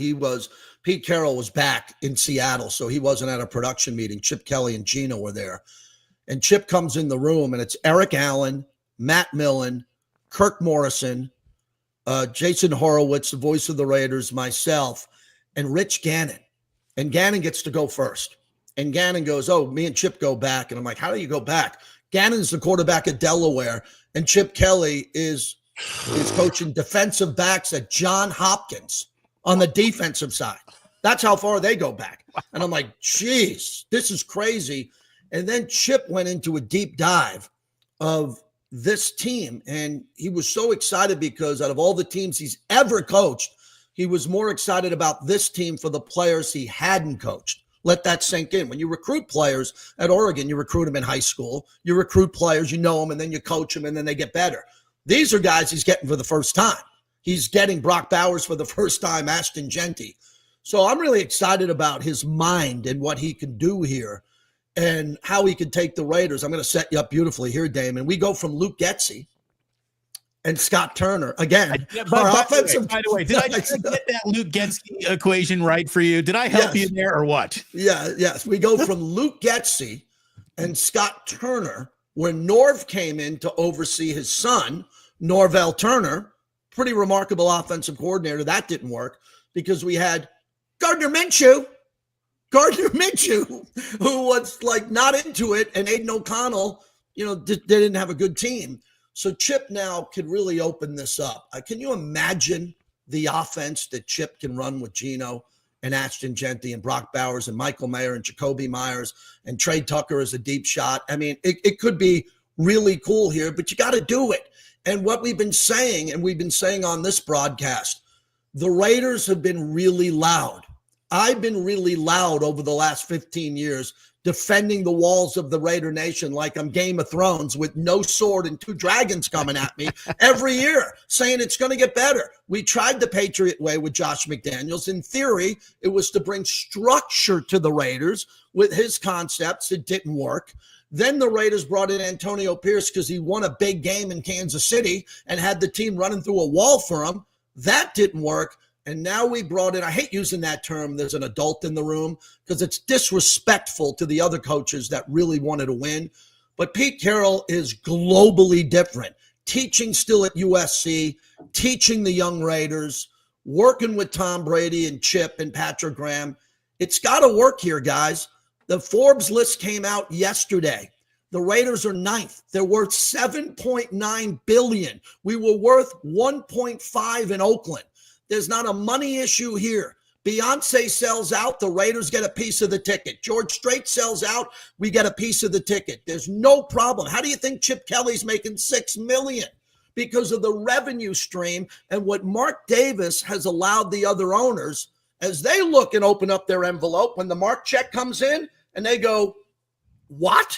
Pete Carroll was back in Seattle, so he wasn't at a production meeting. Chip Kelly and Gino were there. And Chip comes in the room, and it's Eric Allen, Matt Millen, Kirk Morrison, Jason Horowitz, the voice of the Raiders, myself, and Rich Gannon. And Gannon gets to go first. And Gannon goes, me and Chip go back. And I'm like, how do you go back? Gannon's the quarterback at Delaware, and Chip Kelly is coaching defensive backs at Johns Hopkins on the defensive side. That's how far they go back. And I'm like, geez, this is crazy. And then Chip went into a deep dive of this team. And he was so excited because out of all the teams he's ever coached, he was more excited about this team for the players he hadn't coached. Let that sink in. When you recruit players at Oregon, you recruit them in high school. You recruit players, you know them, and then you coach them, and then they get better. These are guys he's getting for the first time. He's getting Brock Bowers for the first time, Ashton Jeanty. So I'm really excited about his mind and what he can do here and how he can take the Raiders. I'm going to set you up beautifully here, Damon. We go from Luke Getsy and Scott Turner. Again, by the way, did I get that Luke Getsy equation right for you? Did I help you there or what? Yes. We go from Luke Getsy and Scott Turner, where Norv came in to oversee his son, Norvell Turner, pretty remarkable offensive coordinator. That didn't work because we had Gardner Minshew, who was like not into it, and Aiden O'Connell, they didn't have a good team. So Chip now could really open this up. Can you imagine the offense that Chip can run with Gino and Ashton Jeanty and Brock Bowers and Michael Mayer and Jacoby Myers and Trey Tucker as a deep shot? I mean, it could be really cool here, but you got to do it. And what we've been saying, and we've been saying on this broadcast, the Raiders have been really loud. I've been really loud over the last 15 years defending the walls of the Raider Nation like I'm Game of Thrones with no sword and 2 dragons coming at me every year, saying it's going to get better. We tried the Patriot way with Josh McDaniels. In theory, it was to bring structure to the Raiders with his concepts. It didn't work. Then the Raiders brought in Antonio Pierce because he won a big game in Kansas City and had the team running through a wall for him. That didn't work. And now we brought in, I hate using that term, there's an adult in the room, because it's disrespectful to the other coaches that really wanted to win. But Pete Carroll is globally different. Teaching still at USC, teaching the young Raiders, working with Tom Brady and Chip and Patrick Graham. It's got to work here, guys. The Forbes list came out yesterday. The Raiders are ninth. They're worth $7.9 billion. We were worth $1.5 in Oakland. There's not a money issue here. Beyonce sells out, the Raiders get a piece of the ticket. George Strait sells out, we get a piece of the ticket. There's no problem. How do you think Chip Kelly's making $6 million? Because of the revenue stream and what Mark Davis has allowed the other owners as they look and open up their envelope when the Mark check comes in and they go, what?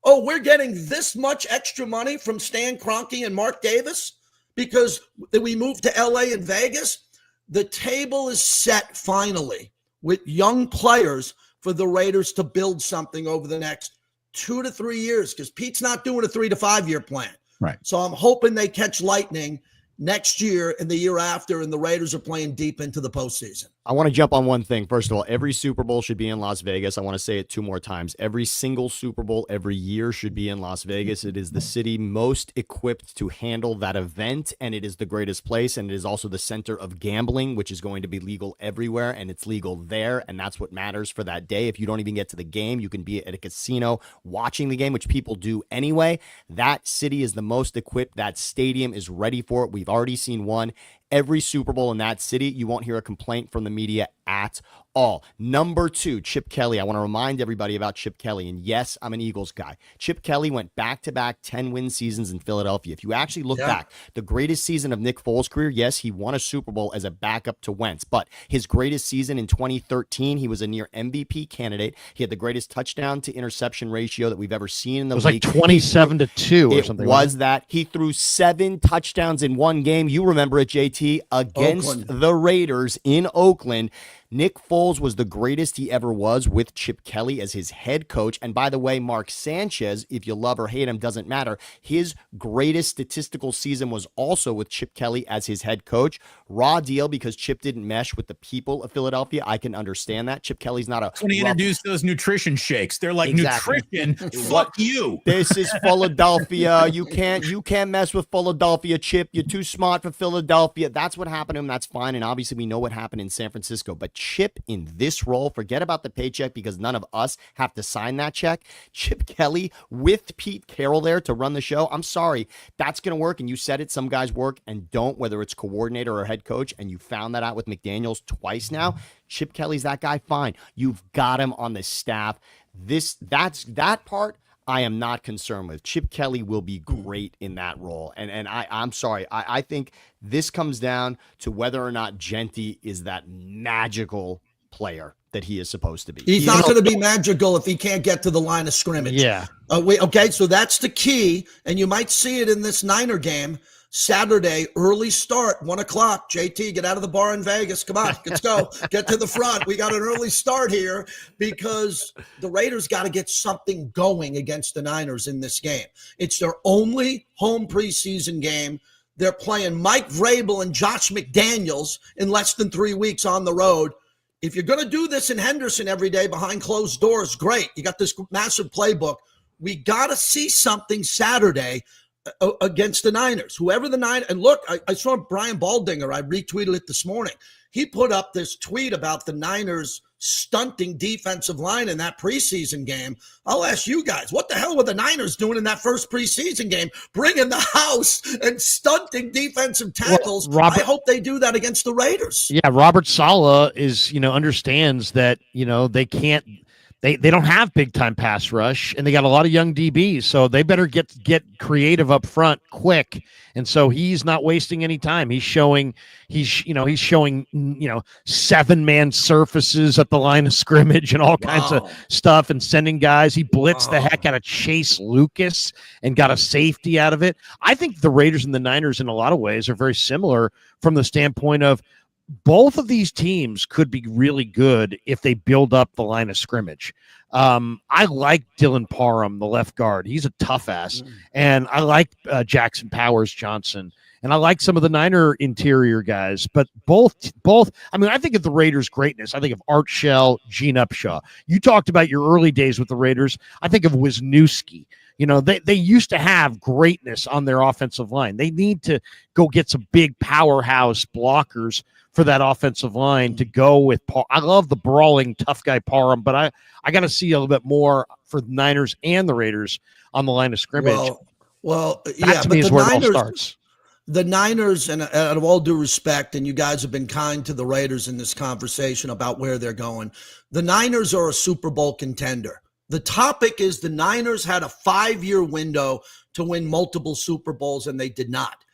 Oh, we're getting this much extra money from Stan Kroenke and Mark Davis because we moved to LA and Vegas. The table is set finally with young players for the Raiders to build something over the next 2 to 3 years because Pete's not doing a 3 to 5 year plan. Right. So I'm hoping they catch lightning next year and the year after, and the Raiders are playing deep into the postseason. I want to jump on one thing. First of all, every Super Bowl should be in Las Vegas. I want to say it 2 more times. Every single Super Bowl every year should be in Las Vegas. It is the city most equipped to handle that event, and it is the greatest place, and it is also the center of gambling, which is going to be legal everywhere, and it's legal there, and that's what matters for that day. If you don't even get to the game, you can be at a casino watching the game, which people do anyway. That city is the most equipped. That stadium is ready for it. We've already seen one. Every Super Bowl in that city, you won't hear a complaint from the media at all. Number 2, Chip Kelly. I want to remind everybody about Chip Kelly. And yes, I'm an Eagles guy. Chip Kelly went back-to-back 10-win seasons in Philadelphia. If you actually look back, the greatest season of Nick Foles' career, yes, he won a Super Bowl as a backup to Wentz. But his greatest season in 2013, he was a near MVP candidate. He had the greatest touchdown to interception ratio that we've ever seen in the league. It was like 27-2 or something. It was that. He threw 7 touchdowns in one game. You remember it, JT, against Oakland. the Raiders in Oakland. Nick Foles was the greatest he ever was with Chip Kelly as his head coach. And by the way, Mark Sanchez, if you love or hate him, doesn't matter. His greatest statistical season was also with Chip Kelly as his head coach. Raw deal because Chip didn't mesh with the people of Philadelphia. I can understand that. Chip Kelly's not a... When he introduced those nutrition shakes, they're like, nutrition, fuck you. This is Philadelphia. You can't mess with Philadelphia, Chip. You're too smart for Philadelphia. That's what happened to him. That's fine. And obviously we know what happened in San Francisco. But Chip in this role, forget about the paycheck because none of us have to sign that check. Chip Kelly with Pete Carroll there to run the show. I'm sorry. That's going to work. And you said it. Some guys work and don't, whether it's coordinator or head coach. And you found that out with McDaniels twice now. Chip Kelly's that guy. Fine. You've got him on the staff. That part I am not concerned with. Chip Kelly will be great in that role. And I'm sorry. I think this comes down to whether or not Jeanty is that magical player that he is supposed to be. He's not going to be magical if he can't get to the line of scrimmage. Yeah. Okay, so that's the key, and you might see it in this Niner game. Saturday, early start, 1 o'clock. JT, get out of the bar in Vegas. Come on, let's go. Get to the front. We got an early start here because the Raiders got to get something going against the Niners in this game. It's their only home preseason game. They're playing Mike Vrabel and Josh McDaniels in less than 3 weeks on the road. If you're going to do this in Henderson every day behind closed doors, great. You got this massive playbook. We got to see something Saturday against the Niners. Whoever the Niners, and look, I saw Brian Baldinger, I retweeted it this morning. He put up this tweet about the Niners stunting defensive line in that preseason game. I'll ask you guys, what the hell were the Niners doing in that first preseason game? Bringing the house and stunting defensive tackles. Well, I hope they do that against the Raiders. Yeah, Robert Saleh is, understands that, they can't. They don't have big time pass rush, and they got a lot of young DBs, so they better get creative up front quick. And so he's not wasting any time. He's showing 7-man surfaces at the line of scrimmage and all kinds of stuff, and sending guys. He blitzed the heck out of Chase Lucas and got a safety out of it. I think the Raiders and the Niners in a lot of ways are very similar from the standpoint of both of these teams could be really good if they build up the line of scrimmage. I like Dylan Parham, the left guard. He's a tough ass. And I like Jackson Powers Johnson And I like some of the Niner interior guys, but both. I mean, I think of the Raiders' greatness. I think of Art Shell, Gene Upshaw. You talked about your early days with the Raiders. I think of Wisniewski. You know, they used to have greatness on their offensive line. They need to go get some big powerhouse blockers for that offensive line to go with. I love the brawling tough guy Parham, but I got to see a little bit more for the Niners and the Raiders on the line of scrimmage. Well, that yeah, to but me is the where Niners, it all starts. The Niners, and out of all due respect, and you guys have been kind to the Raiders in this conversation about where they're going, the Niners are a Super Bowl contender. The topic is the Niners had a 5-year window to win multiple Super Bowls, and they did not.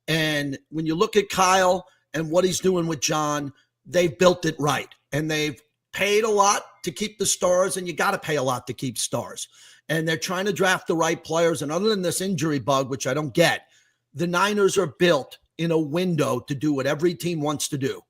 And when you look at Kyle and what he's doing with John, they've built it right. And they've paid a lot to keep the stars, and you got to pay a lot to keep stars. And they're trying to draft the right players. And other than this injury bug, which I don't get, the Niners are built in a window to do what every team wants to do.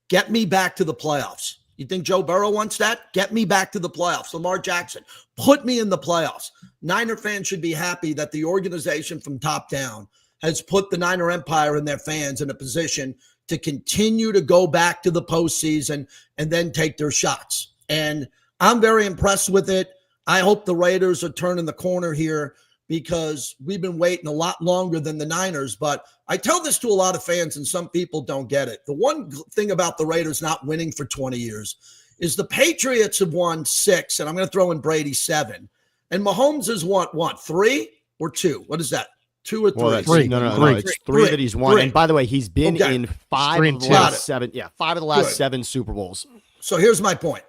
Get me back to the playoffs. You think Joe Burrow wants that? Get me back to the playoffs. Lamar Jackson, put me in the playoffs. Niner fans should be happy that the organization from top down has put the Niner Empire and their fans in a position to continue to go back to the postseason and then take their shots. And I'm very impressed with it. I hope the Raiders are turning the corner here because we've been waiting a lot longer than the Niners. But I tell this to a lot of fans, and some people don't get it. The one thing about the Raiders not winning for 20 years is the Patriots have won 6, and I'm going to throw in Brady 7. And Mahomes has won, 3 or 2? What is that? 2 or 3? Well, Three. No. It's three that he's won. 3. And by the way, he's been in 5 of the last 7. Yeah, 5 of the last 7 Super Bowls. So here's my point.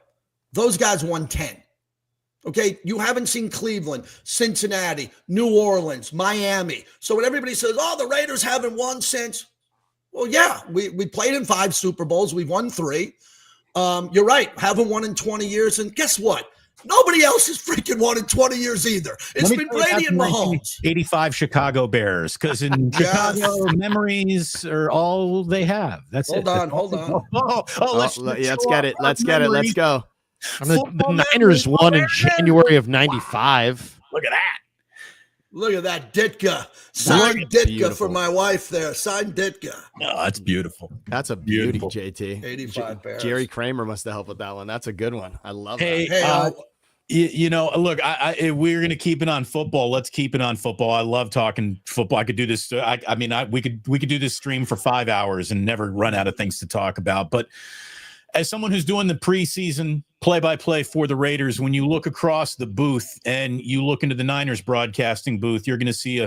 Those guys won 10. Okay, you haven't seen Cleveland, Cincinnati, New Orleans, Miami. So when everybody says, oh, the Raiders haven't won since, well, yeah, we played in 5 Super Bowls. We've won 3. You're right, haven't won in 20 years. And guess what? Nobody else has freaking won in 20 years either. It's been Brady and Mahomes. 85 Chicago Bears, because in Chicago, memories are all they have. That's Hold it. Hold on. Let's get it. Let's get it. Let's go. I mean, the Niners won in January of 95. Look at that. Look at that Ditka. Signed Ditka beautiful. for my wife there. Signed Ditka. Oh, that's beautiful. That's a beauty, Beautiful. JT. 85 Bears. Jerry Kramer must have helped with that one. That's a good one. I love that. Hey, you know, look, if we're going to keep it on football, let's keep it on football. I love talking football. I could do this. We could do this stream for 5 hours and never run out of things to talk about. But as someone who's doing the preseason play-by-play for the Raiders, when you look across the booth and you look into the Niners broadcasting booth, you're going to see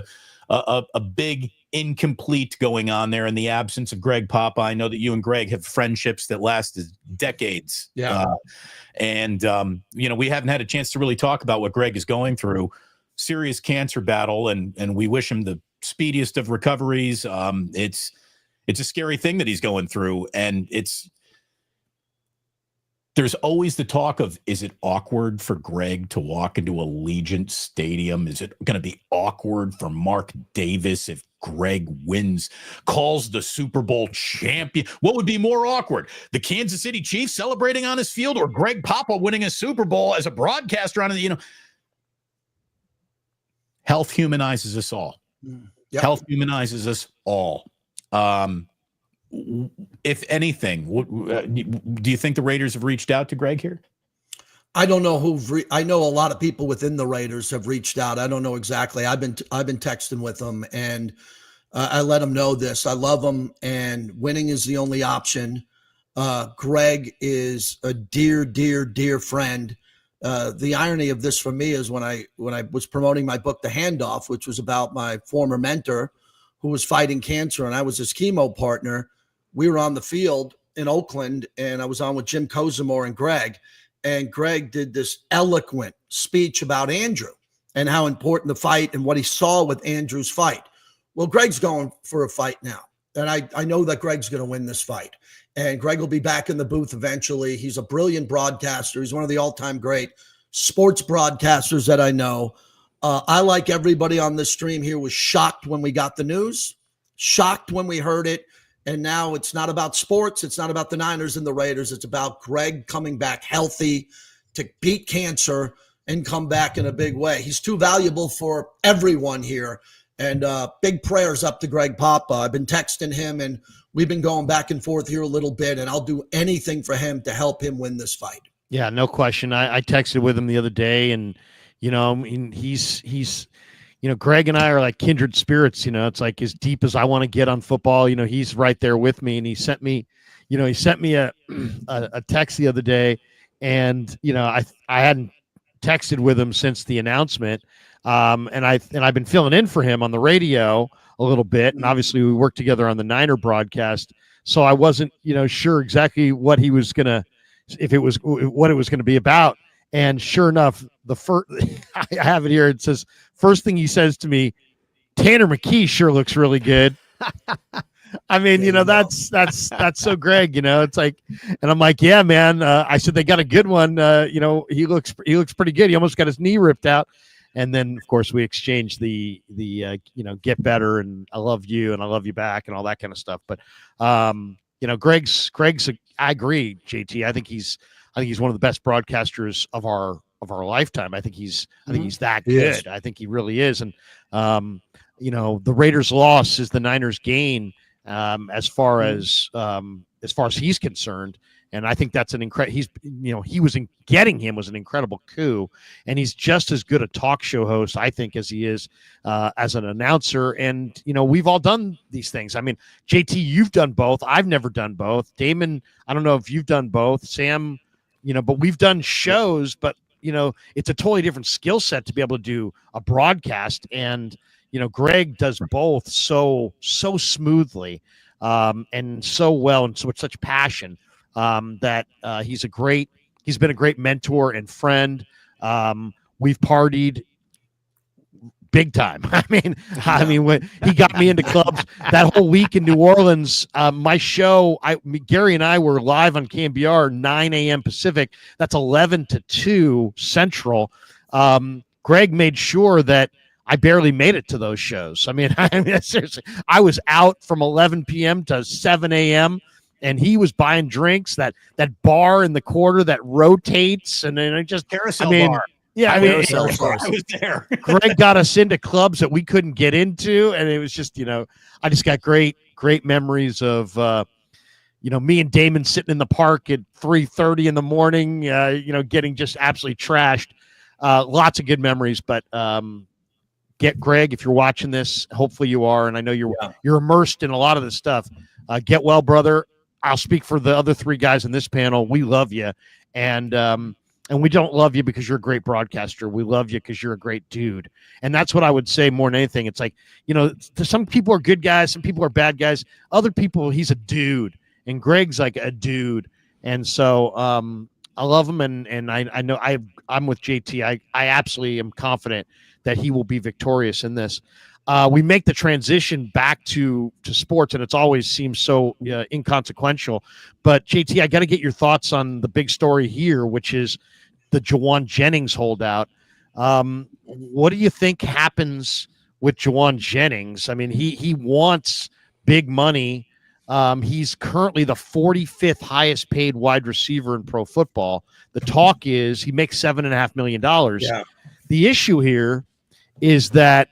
a big incomplete going on there in the absence of Greg Papa. I know that you and Greg have friendships that lasted decades. Yeah. We haven't had a chance to really talk about what Greg is going through. Serious cancer battle, and we wish him the speediest of recoveries. It's a scary thing that he's going through, and there's always the talk of, is it awkward for Greg to walk into Allegiant Stadium? Is it going to be awkward for Mark Davis if Greg calls the Super Bowl champion? What would be more awkward? The Kansas City Chiefs celebrating on his field, or Greg Papa winning a Super Bowl as a broadcaster on it? Health humanizes us all. Yep. Health humanizes us all. If anything, do you think the Raiders have reached out to Greg here? I don't know I know a lot of people within the Raiders have reached out. I don't know exactly. I've been texting with them, and I let them know this. I love them, and winning is the only option. Greg is a dear, dear, dear friend. The irony of this for me is when I was promoting my book, The Handoff, which was about my former mentor who was fighting cancer, and I was his chemo partner. We were on the field in Oakland, and I was on with Jim Kozimor and Greg. And Greg did this eloquent speech about Andrew and how important the fight and what he saw with Andrew's fight. Well, Greg's going for a fight now. And I know that Greg's going to win this fight. And Greg will be back in the booth eventually. He's a brilliant broadcaster. He's one of the all-time great sports broadcasters that I know. I, like everybody on this stream here, was shocked when we got the news, shocked when we heard it. And now it's not about sports. It's not about the Niners and the Raiders. It's about Greg coming back healthy to beat cancer and come back in a big way. He's too valuable for everyone here. And big prayers up to Greg Papa. I've been texting him, and we've been going back and forth here a little bit, and I'll do anything for him to help him win this fight. Yeah, no question. I texted with him the other day, and I mean, he's Greg and I are like kindred spirits. It's like as deep as I want to get on football. He's right there with me, and he sent me a text the other day, and I hadn't texted with him since the announcement. And I've been filling in for him on the radio a little bit, and obviously we worked together on the Niner broadcast, so I wasn't sure exactly what he was gonna, what it was gonna be about. And sure enough, the first I have it here. It says, first thing he says to me, Tanner McKee sure looks really good. I mean, that's so Greg, it's like, and I'm like, yeah, man. I said, they got a good one. He looks pretty good. He almost got his knee ripped out. And then, of course, we exchanged the get better and I love you and I love you back and all that kind of stuff. But Greg's I agree, JT. I think he's one of the best broadcasters of our lifetime. I think he's that good. I think he really is. And the Raiders' loss is the Niners' gain as far as he's concerned. And I think that's an incredible. Getting him was an incredible coup, and he's just as good a talk show host, I think, as he is as an announcer. And we've all done these things. I mean, JT, you've done both. I've never done both. Damon, I don't know if you've done both. Sam, but we've done shows. But it's a totally different skill set to be able to do a broadcast. And Greg does both so smoothly and so well, and so with such passion. That he's been a great mentor and friend. We've partied big time. I mean, when he got me into clubs that whole week in New Orleans, my show, Gary and I were live on KMBR 9 a.m. Pacific. That's 11 to 2 Central. Greg made sure that I barely made it to those shows. I mean, seriously, I was out from 11 p.m. to 7 a.m. and he was buying drinks, that bar in the quarter that rotates, and then carousel bar. Yeah, I was there. Greg got us into clubs that we couldn't get into, and it was just, I just got great memories of, me and Damon sitting in the park at 3:30 in the morning, getting just absolutely trashed. Lots of good memories, but get Greg, if you're watching this, hopefully you are, and I know you're immersed in a lot of this stuff. Get well, brother. I'll speak for the other three guys in this panel. We love you, and we don't love you because you're a great broadcaster. We love you because you're a great dude, and that's what I would say more than anything. It's like, some people are good guys, some people are bad guys. Other people, he's a dude, and Greg's like a dude, and so I love him, and I know I'm with JT. I absolutely am confident that he will be victorious in this. We make the transition back to sports, and it's always seems so inconsequential. But JT, I got to get your thoughts on the big story here, which is the Juwan Jennings holdout. What do you think happens with Juwan Jennings? I mean, he wants big money. He's currently the 45th highest paid wide receiver in pro football. The talk is he makes $7.5 million. Yeah. The issue here is that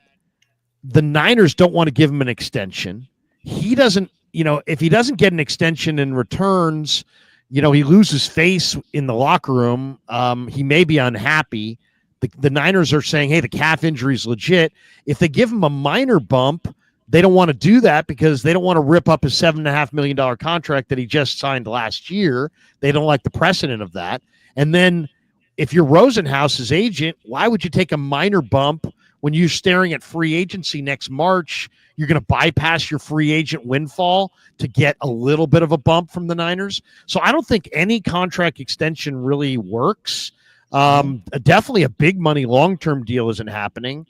the Niners don't want to give him an extension. He doesn't, if he doesn't get an extension in returns, he loses face in the locker room. He may be unhappy. The Niners are saying, hey, the calf injury is legit. If they give him a minor bump, they don't want to do that because they don't want to rip up his $7.5 million contract that he just signed last year. They don't like the precedent of that. And then if you're Rosenhaus's agent, why would you take a minor bump when you're staring at free agency next March? You're going to bypass your free agent windfall to get a little bit of a bump from the Niners. So I don't think any contract extension really works. Definitely a big money long-term deal isn't happening.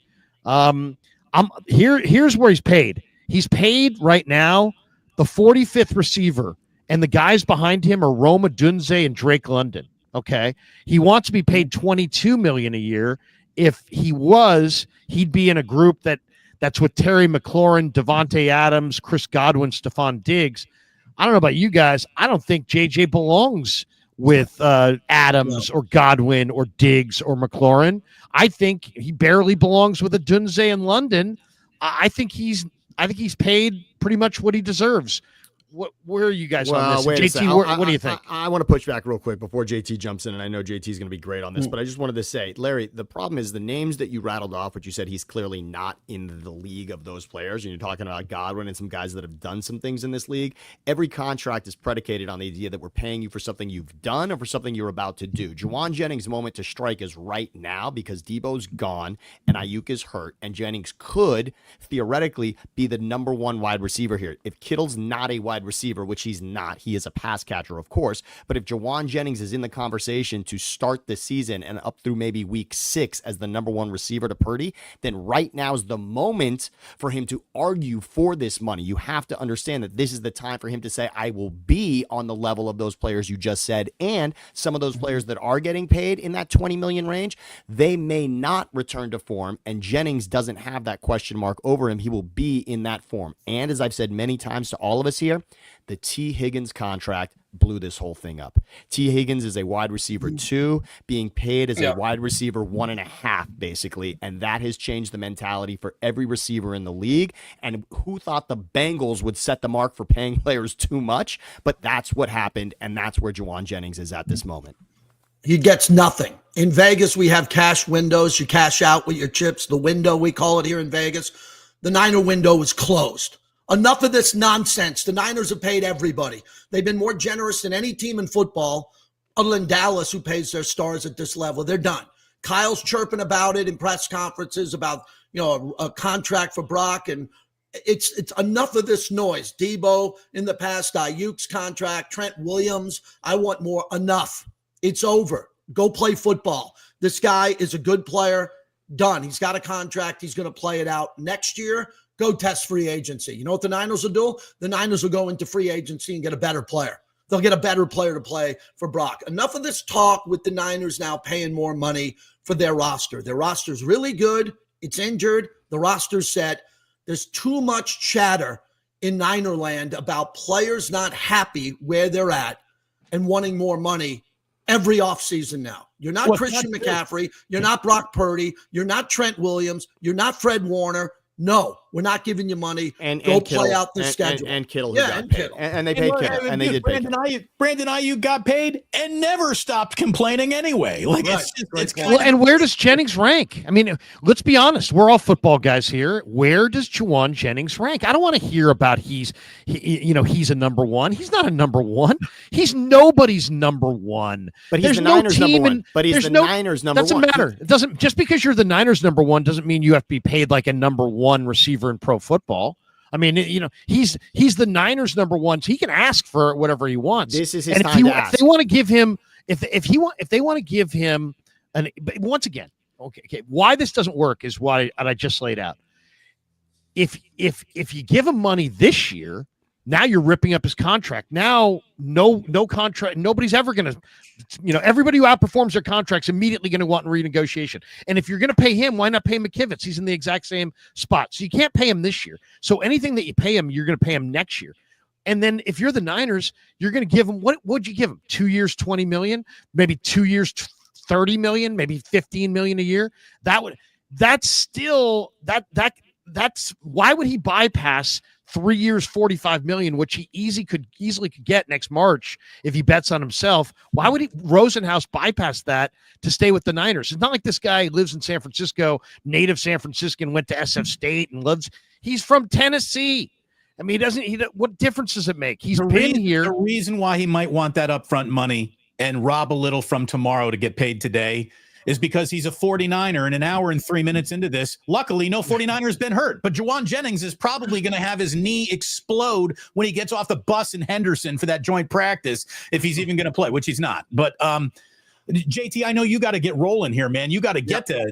Here's where he's paid. He's paid right now the 45th receiver, and the guys behind him are Roma Dunze and Drake London. Okay. He wants to be paid $22 million a year. If he was, he'd be in a group that's with Terry McLaurin, Devontae Adams, Chris Godwin, Stephon Diggs. I don't know about you guys. I don't think JJ belongs with Adams or Godwin or Diggs or McLaurin. I think he barely belongs with a Dunze and London. I think he's paid pretty much what he deserves. Where are you guys on this? JT, what do you think? I want to push back real quick before JT jumps in, and I know JT is going to be great on this, but I just wanted to say, Larry, the problem is the names that you rattled off, which you said he's clearly not in the league of those players, and you're talking about Godwin and some guys that have done some things in this league. Every contract is predicated on the idea that we're paying you for something you've done or for something you're about to do. Juwan Jennings' moment to strike is right now because Debo's gone and Ayuk is hurt, and Jennings could theoretically be the number one wide receiver here. If Kittle's not a wide receiver, which he's not, he is a pass catcher, of course, but if Juwan Jennings is in the conversation to start the season and up through maybe week 6 as the number one receiver to Purdy, then right now is the moment for him to argue for this money. You have to understand that this is the time for him to say, I will be on the level of those players you just said, and some of those players that are getting paid in that 20 million range, they may not return to form, and Jennings doesn't have that question mark over him. He will be in that form. And as I've said many times to all of us here, the T. Higgins contract blew this whole thing up. T. Higgins is a wide receiver 2, being paid as a wide receiver 1.5, basically, and that has changed the mentality for every receiver in the league. And who thought the Bengals would set the mark for paying players too much? But that's what happened, and that's where Juwan Jennings is at this moment. He gets nothing. In Vegas, we have cash windows. You cash out with your chips. The window, we call it here in Vegas. The Niner window is closed. Enough of this nonsense. The Niners have paid everybody. They've been more generous than any team in football, other than Dallas, who pays their stars at this level. They're done. Kyle's chirping about it in press conferences about, a contract for Brock, and it's enough of this noise. Debo in the past, Ayuk's contract, Trent Williams. I want more. Enough. It's over. Go play football. This guy is a good player. Done. He's got a contract. He's going to play it out next year. Go test free agency. You know what the Niners will do? The Niners will go into free agency and get a better player. They'll get a better player to play for Brock. Enough of this talk with the Niners now paying more money for their roster. Their roster's really good. It's injured. The roster's set. There's too much chatter in Niner land about players not happy where they're at and wanting more money every offseason now. You're not Christian McCaffrey. You're not Brock Purdy. You're not Trent Williams. You're not Fred Warner. No, we're not giving you money. And go Kittle, play out the schedule. And Kittle, and Kittle. And they paid Kittle. And they did pay Kittle. Brandon Ayuk got paid and never stopped complaining anyway. Like right. it's well, and where does Jennings rank? I mean, let's be honest. We're all football guys here. Where does Juwan Jennings rank? I don't want to hear about he's a number one. He's not a number one. He's nobody's number one. But he's the Niners number one. But he's the Niners number one. Doesn't matter. It doesn't, just because you're the Niners number one doesn't mean you have to be paid like a number one receiver in pro football. I mean, he's the Niners number one, so he can ask for whatever he wants. This is his time to ask. If they want to give him, if they want to give him but once again, okay, why this doesn't work is why I just laid out. If you give him money this year, now you're ripping up his contract. Now, no contract. Nobody's ever going to, everybody who outperforms their contract's immediately going to want renegotiation. And if you're going to pay him, why not pay McKivitz? He's in the exact same spot. So you can't pay him this year. So anything that you pay him, you're going to pay him next year. And then if you're the Niners, you're going to give him, what would you give him? 2 years, $20 million, maybe 2 years, $30 million, maybe $15 million a year. That's why would he bypass 3 years, $45 million, which he easily could get next March if he bets on himself? Why would Rosenhaus bypass that to stay with the Niners? It's not like this guy lives in San Francisco, native San Franciscan, went to SF State and loves. He's from Tennessee. I mean, what difference does it make? He's been here. The reason why he might want that upfront money and rob a little from tomorrow to get paid today is because he's a 49er, and an hour and 3 minutes into this, luckily no 49er's been hurt, but Juwan Jennings is probably going to have his knee explode when he gets off the bus in Henderson for that joint practice, if he's even going to play, which he's not. But JT, I know you got to get rolling here, man. You got to get to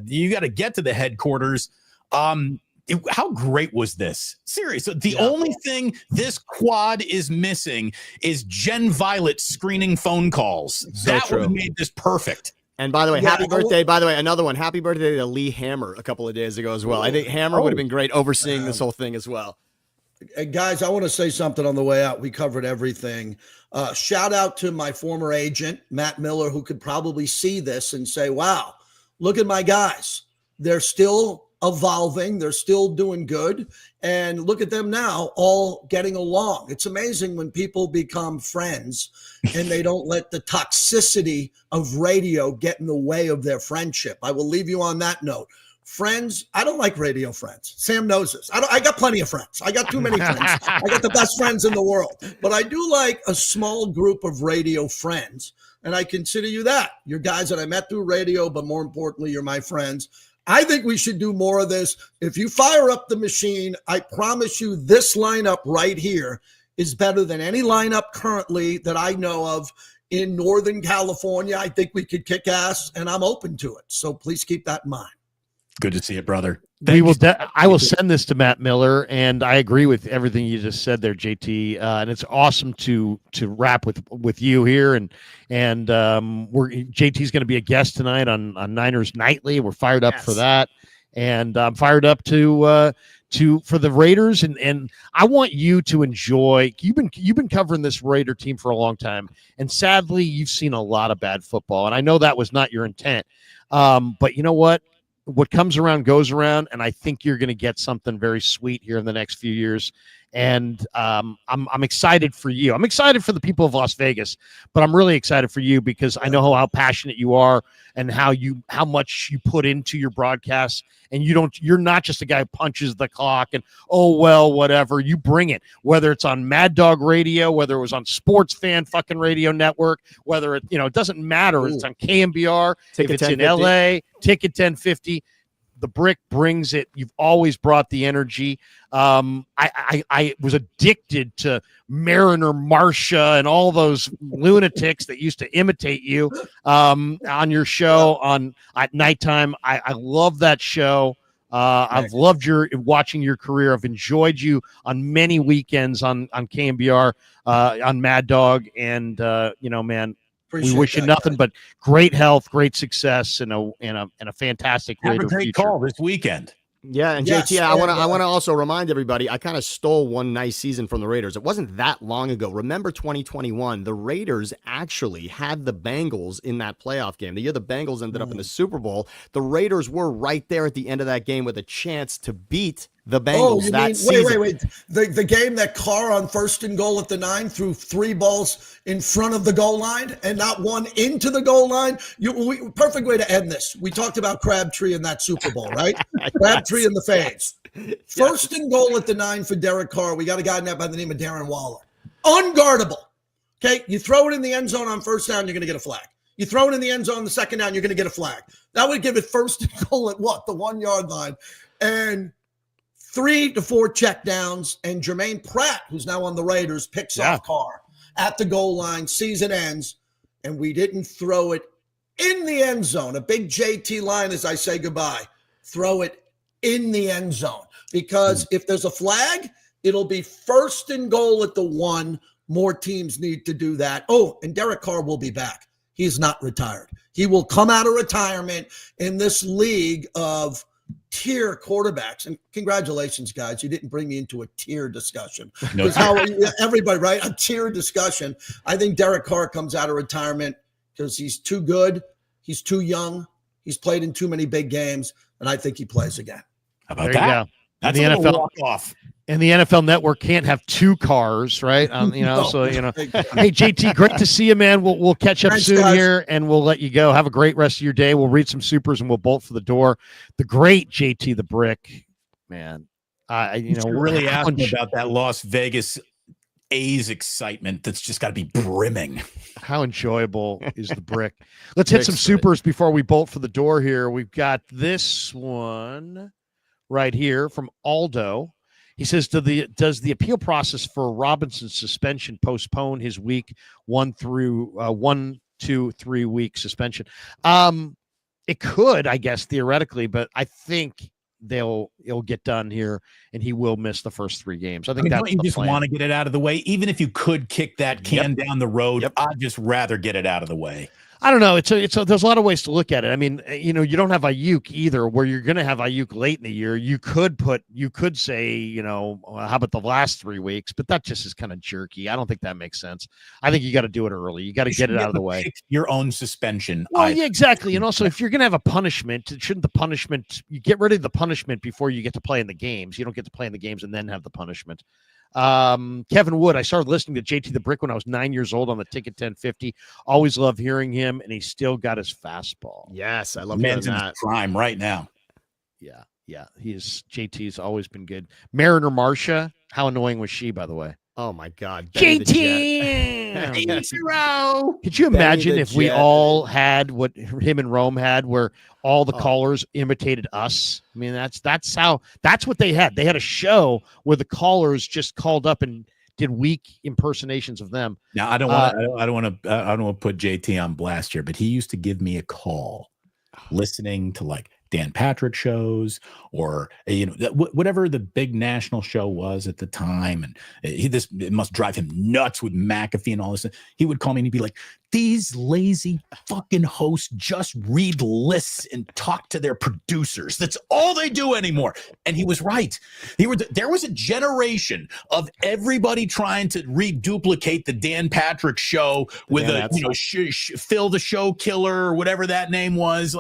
the headquarters. How great was this? Seriously, the only thing this quad is missing is Jen Violet screening phone calls. So that true. would have made this perfect. And by the way, happy birthday. By the way, another one. Happy birthday to Lee Hammer a couple of days ago as well. I think Hammer would have been great overseeing this whole thing as well. Hey guys, I want to say something on the way out. We covered everything. Shout out to my former agent, Matt Miller, who could probably see this and say, wow, look at my guys. They're still evolving. They're still doing good. And look at them now, all getting along. It's amazing when people become friends and they don't let the toxicity of radio get in the way of their friendship. I will leave you on that note. Friends, I don't like radio friends. Sam knows this. I got plenty of friends. I got too many friends. I got the best friends in the world. But I do like a small group of radio friends, and I consider you that. You're guys that I met through radio, but more importantly, you're my friends. I think we should do more of this. If you fire up the machine, I promise you this lineup right here is better than any lineup currently that I know of in Northern California. I think we could kick ass, and I'm open to it. So please keep that in mind. Good to see it, brother. I will send this to Matt Miller, and I agree with everything you just said there, JT. And it's awesome to wrap with you here, and JT's going to be a guest tonight on Niners Nightly. We're fired up for that, and I'm fired up for the Raiders, and I want you to enjoy. You've been covering this Raider team for a long time, and sadly, you've seen a lot of bad football, and I know that was not your intent. But you know what? What comes around goes around, and I think you're going to get something very sweet here in the next few years. And I'm excited for you. I'm excited for the people of Las Vegas, but I'm really excited for you because I know how passionate you are and how much you put into your broadcasts. And you're not just a guy who punches the clock and, oh, well, whatever. You bring it, whether it's on Mad Dog Radio, whether it was on Sports Fan fucking Radio Network, whether it doesn't matter. It's on KMBR, if it's in LA, Ticket 1050. The Brick brings it. You've always brought the energy. I was addicted to Mariner Marsha and all those lunatics that used to imitate you on your show at nighttime. I love that show. I've loved watching your career. I've enjoyed you on many weekends on KMBR, on Mad Dog, and man. Appreciate we wish you nothing but great health, great success, and a fantastic Have Raider a great future. call this weekend. Yeah, and JT, I want to also remind everybody, I kind of stole one nice season from the Raiders. It wasn't that long ago. Remember 2021, the Raiders actually had the Bengals in that playoff game. The year the Bengals ended up in the Super Bowl, the Raiders were right there at the end of that game with a chance to beat the Bengals season. Wait. The game that Carr on 1st and goal at the 9 threw 3 balls in front of the goal line and not one into the goal line. Perfect way to end this. We talked about Crabtree in that Super Bowl, right? Crabtree and the fans. First and goal at the 9 for Derek Carr. We got a guy now by the name of Darren Waller. Unguardable. Okay, you throw it in the end zone on 1st down, you're going to get a flag. You throw it in the end zone on the 2nd down, you're going to get a flag. That would give it 1st and goal at what? The 1 yard line. And 3 to 4 checkdowns, and Jermaine Pratt, who's now on the Raiders, picks off Carr at the goal line. Season ends, and we didn't throw it in the end zone. A big JT line as I say goodbye. Throw it in the end zone, because if there's a flag, it'll be 1st and goal at the 1. More teams need to do that. Oh, and Derek Carr will be back. He's not retired. He will come out of retirement in this league of tier quarterbacks. And congratulations, guys. You didn't bring me into a tier discussion. Because everybody, right? A tier discussion. I think Derek Carr comes out of retirement because he's too good. He's too young. He's played in too many big games. And I think he plays again. How about that? That's the NFL walk-off. And the NFL Network can't have 2 cars, right? So hey, JT, great to see you, man. We'll catch up soon, guys. Here, and we'll let you go. Have a great rest of your day. We'll read some supers and we'll bolt for the door. The great JT the Brick, man. Really asking about that Las Vegas A's excitement that's just got to be brimming. How enjoyable is the Brick? Let's hit some supers before we bolt for the door here. We've got this one right here from Aldo. He says, does the appeal process for Robinson's suspension postpone his week 1 through 1, 2, 3 week suspension? It could, I guess, theoretically, but I think it'll get done here, and he will miss the first 3 games. I think that's you just want to get it out of the way. Even if you could kick that can down the road, I'd just rather get it out of the way. I don't know. There's a lot of ways to look at it. I mean, you don't have Ayuk either, where you're going to have Ayuk late in the year. You could say, how about the last 3 weeks? But that just is kind of jerky. I don't think that makes sense. I think you got to do it early. You got to get it out of the way. Your own suspension. Well, yeah, exactly. And also, if you're going to have a punishment, you get rid of the punishment before you get to play in the games. You don't get to play in the games and then have the punishment. Kevin Wood, I started listening to JT the Brick when I was 9 years old on the Ticket 1050. Always loved hearing him, and he's still got his fastball. Yes, I love Man's in that. his prime right now. Yeah. JT's always been good. Mariner Marcia, how annoying was she, by the way? Oh my God, JT! Could you imagine if we all had what him and Rome had, where all the callers imitated us? I mean, that's what they had. They had a show where the callers just called up and did weak impersonations of them. Now, I don't want to put JT on blast here, but he used to give me a call, listening to like Dan Patrick shows or whatever the big national show was at the time, and it must drive him nuts with McAfee and all this. He would call me and he'd be like, "These lazy fucking hosts just read lists and talk to their producers. That's all they do anymore." And he was right. There was a generation of everybody trying to reduplicate the Dan Patrick show with Phil the Show Killer or whatever that name was.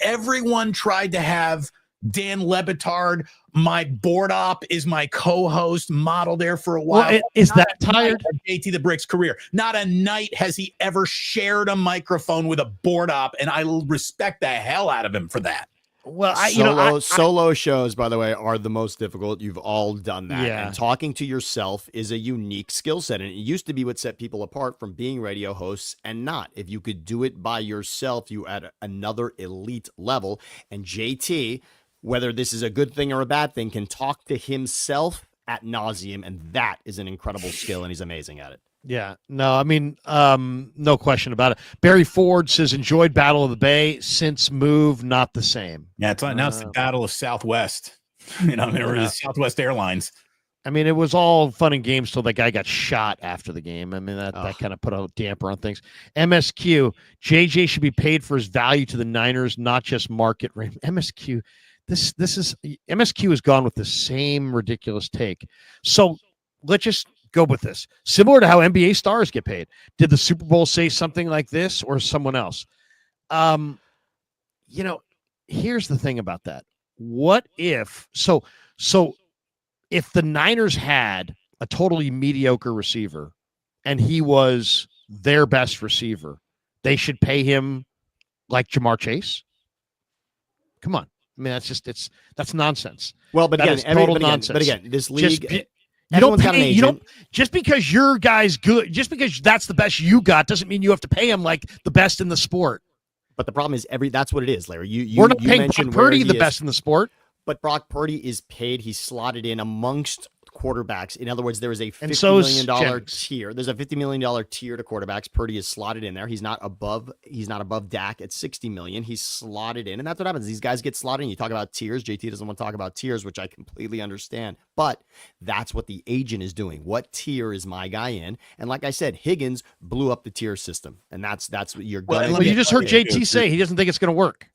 Everyone tried to have Dan Lebitard, my board op, is my co-host model there for a while. Well, is that tired? JT the Brick's career. Not a night has he ever shared a microphone with a board op, and I respect the hell out of him for that. Well, solo shows, by the way, are the most difficult. You've all done that. Yeah. And talking to yourself is a unique skill set. And it used to be what set people apart from being radio hosts and not. If you could do it by yourself, you at another elite level. And JT, whether this is a good thing or a bad thing, can talk to himself ad nauseum. And that is an incredible skill. And he's amazing at it. Yeah, no, I mean, no question about it. Barry Ford says, enjoyed Battle of the Bay since move, not the same. Yeah, now it's the Battle of Southwest. Southwest Airlines. I mean, it was all fun and games till that guy got shot after the game. I mean, that kind of put a damper on things. MSQ, JJ should be paid for his value to the Niners, not just market rate. MSQ, MSQ has gone with the same ridiculous take. So let's just go with this. Similar to how NBA stars get paid. Did the Super Bowl say something like this or someone else? Here's the thing about that. What if if the Niners had a totally mediocre receiver and he was their best receiver, they should pay him like Jamar Chase? Come on. I mean, that's nonsense. Well, but again, total nonsense. But again, this league, you don't just because your guy's good, just because that's the best you got doesn't mean you have to pay him like the best in the sport. But the problem is that's what it is, Larry. We're not paying Brock Purdy the best in the sport. But Brock Purdy is paid. He's slotted in amongst quarterbacks. In other words, there is a $50 million tier. There's a $50 million tier to quarterbacks. Purdy is slotted in there. He's not above Dak at $60 million. He's slotted in. And that's what happens. These guys get slotted in. You talk about tiers. JT doesn't want to talk about tiers, which I completely understand. But that's what the agent is doing. What tier is my guy in? And like I said, Higgins blew up the tier system. And that's what you're going to Well, you just heard JT say he doesn't think it's going to work.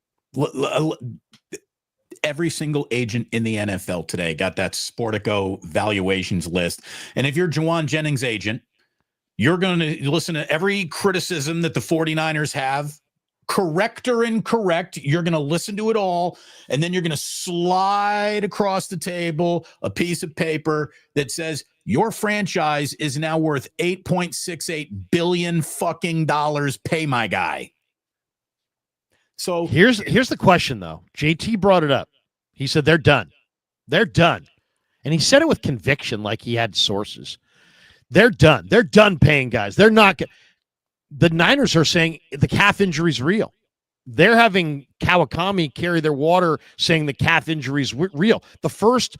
Every single agent in the NFL today got that Sportico valuations list. And if you're Juwan Jennings' agent, you're going to listen to every criticism that the 49ers have, correct or incorrect. You're going to listen to it all. And then you're going to slide across the table a piece of paper that says your franchise is now worth $8.68 billion fucking dollars. Pay my guy. So here's the question, though. JT brought it up. He said they're done. They're done. And he said it with conviction, like he had sources. They're done. They're done paying guys. They're not. The Niners are saying the calf injury is real. They're having Kawakami carry their water, saying the calf injury is real. The first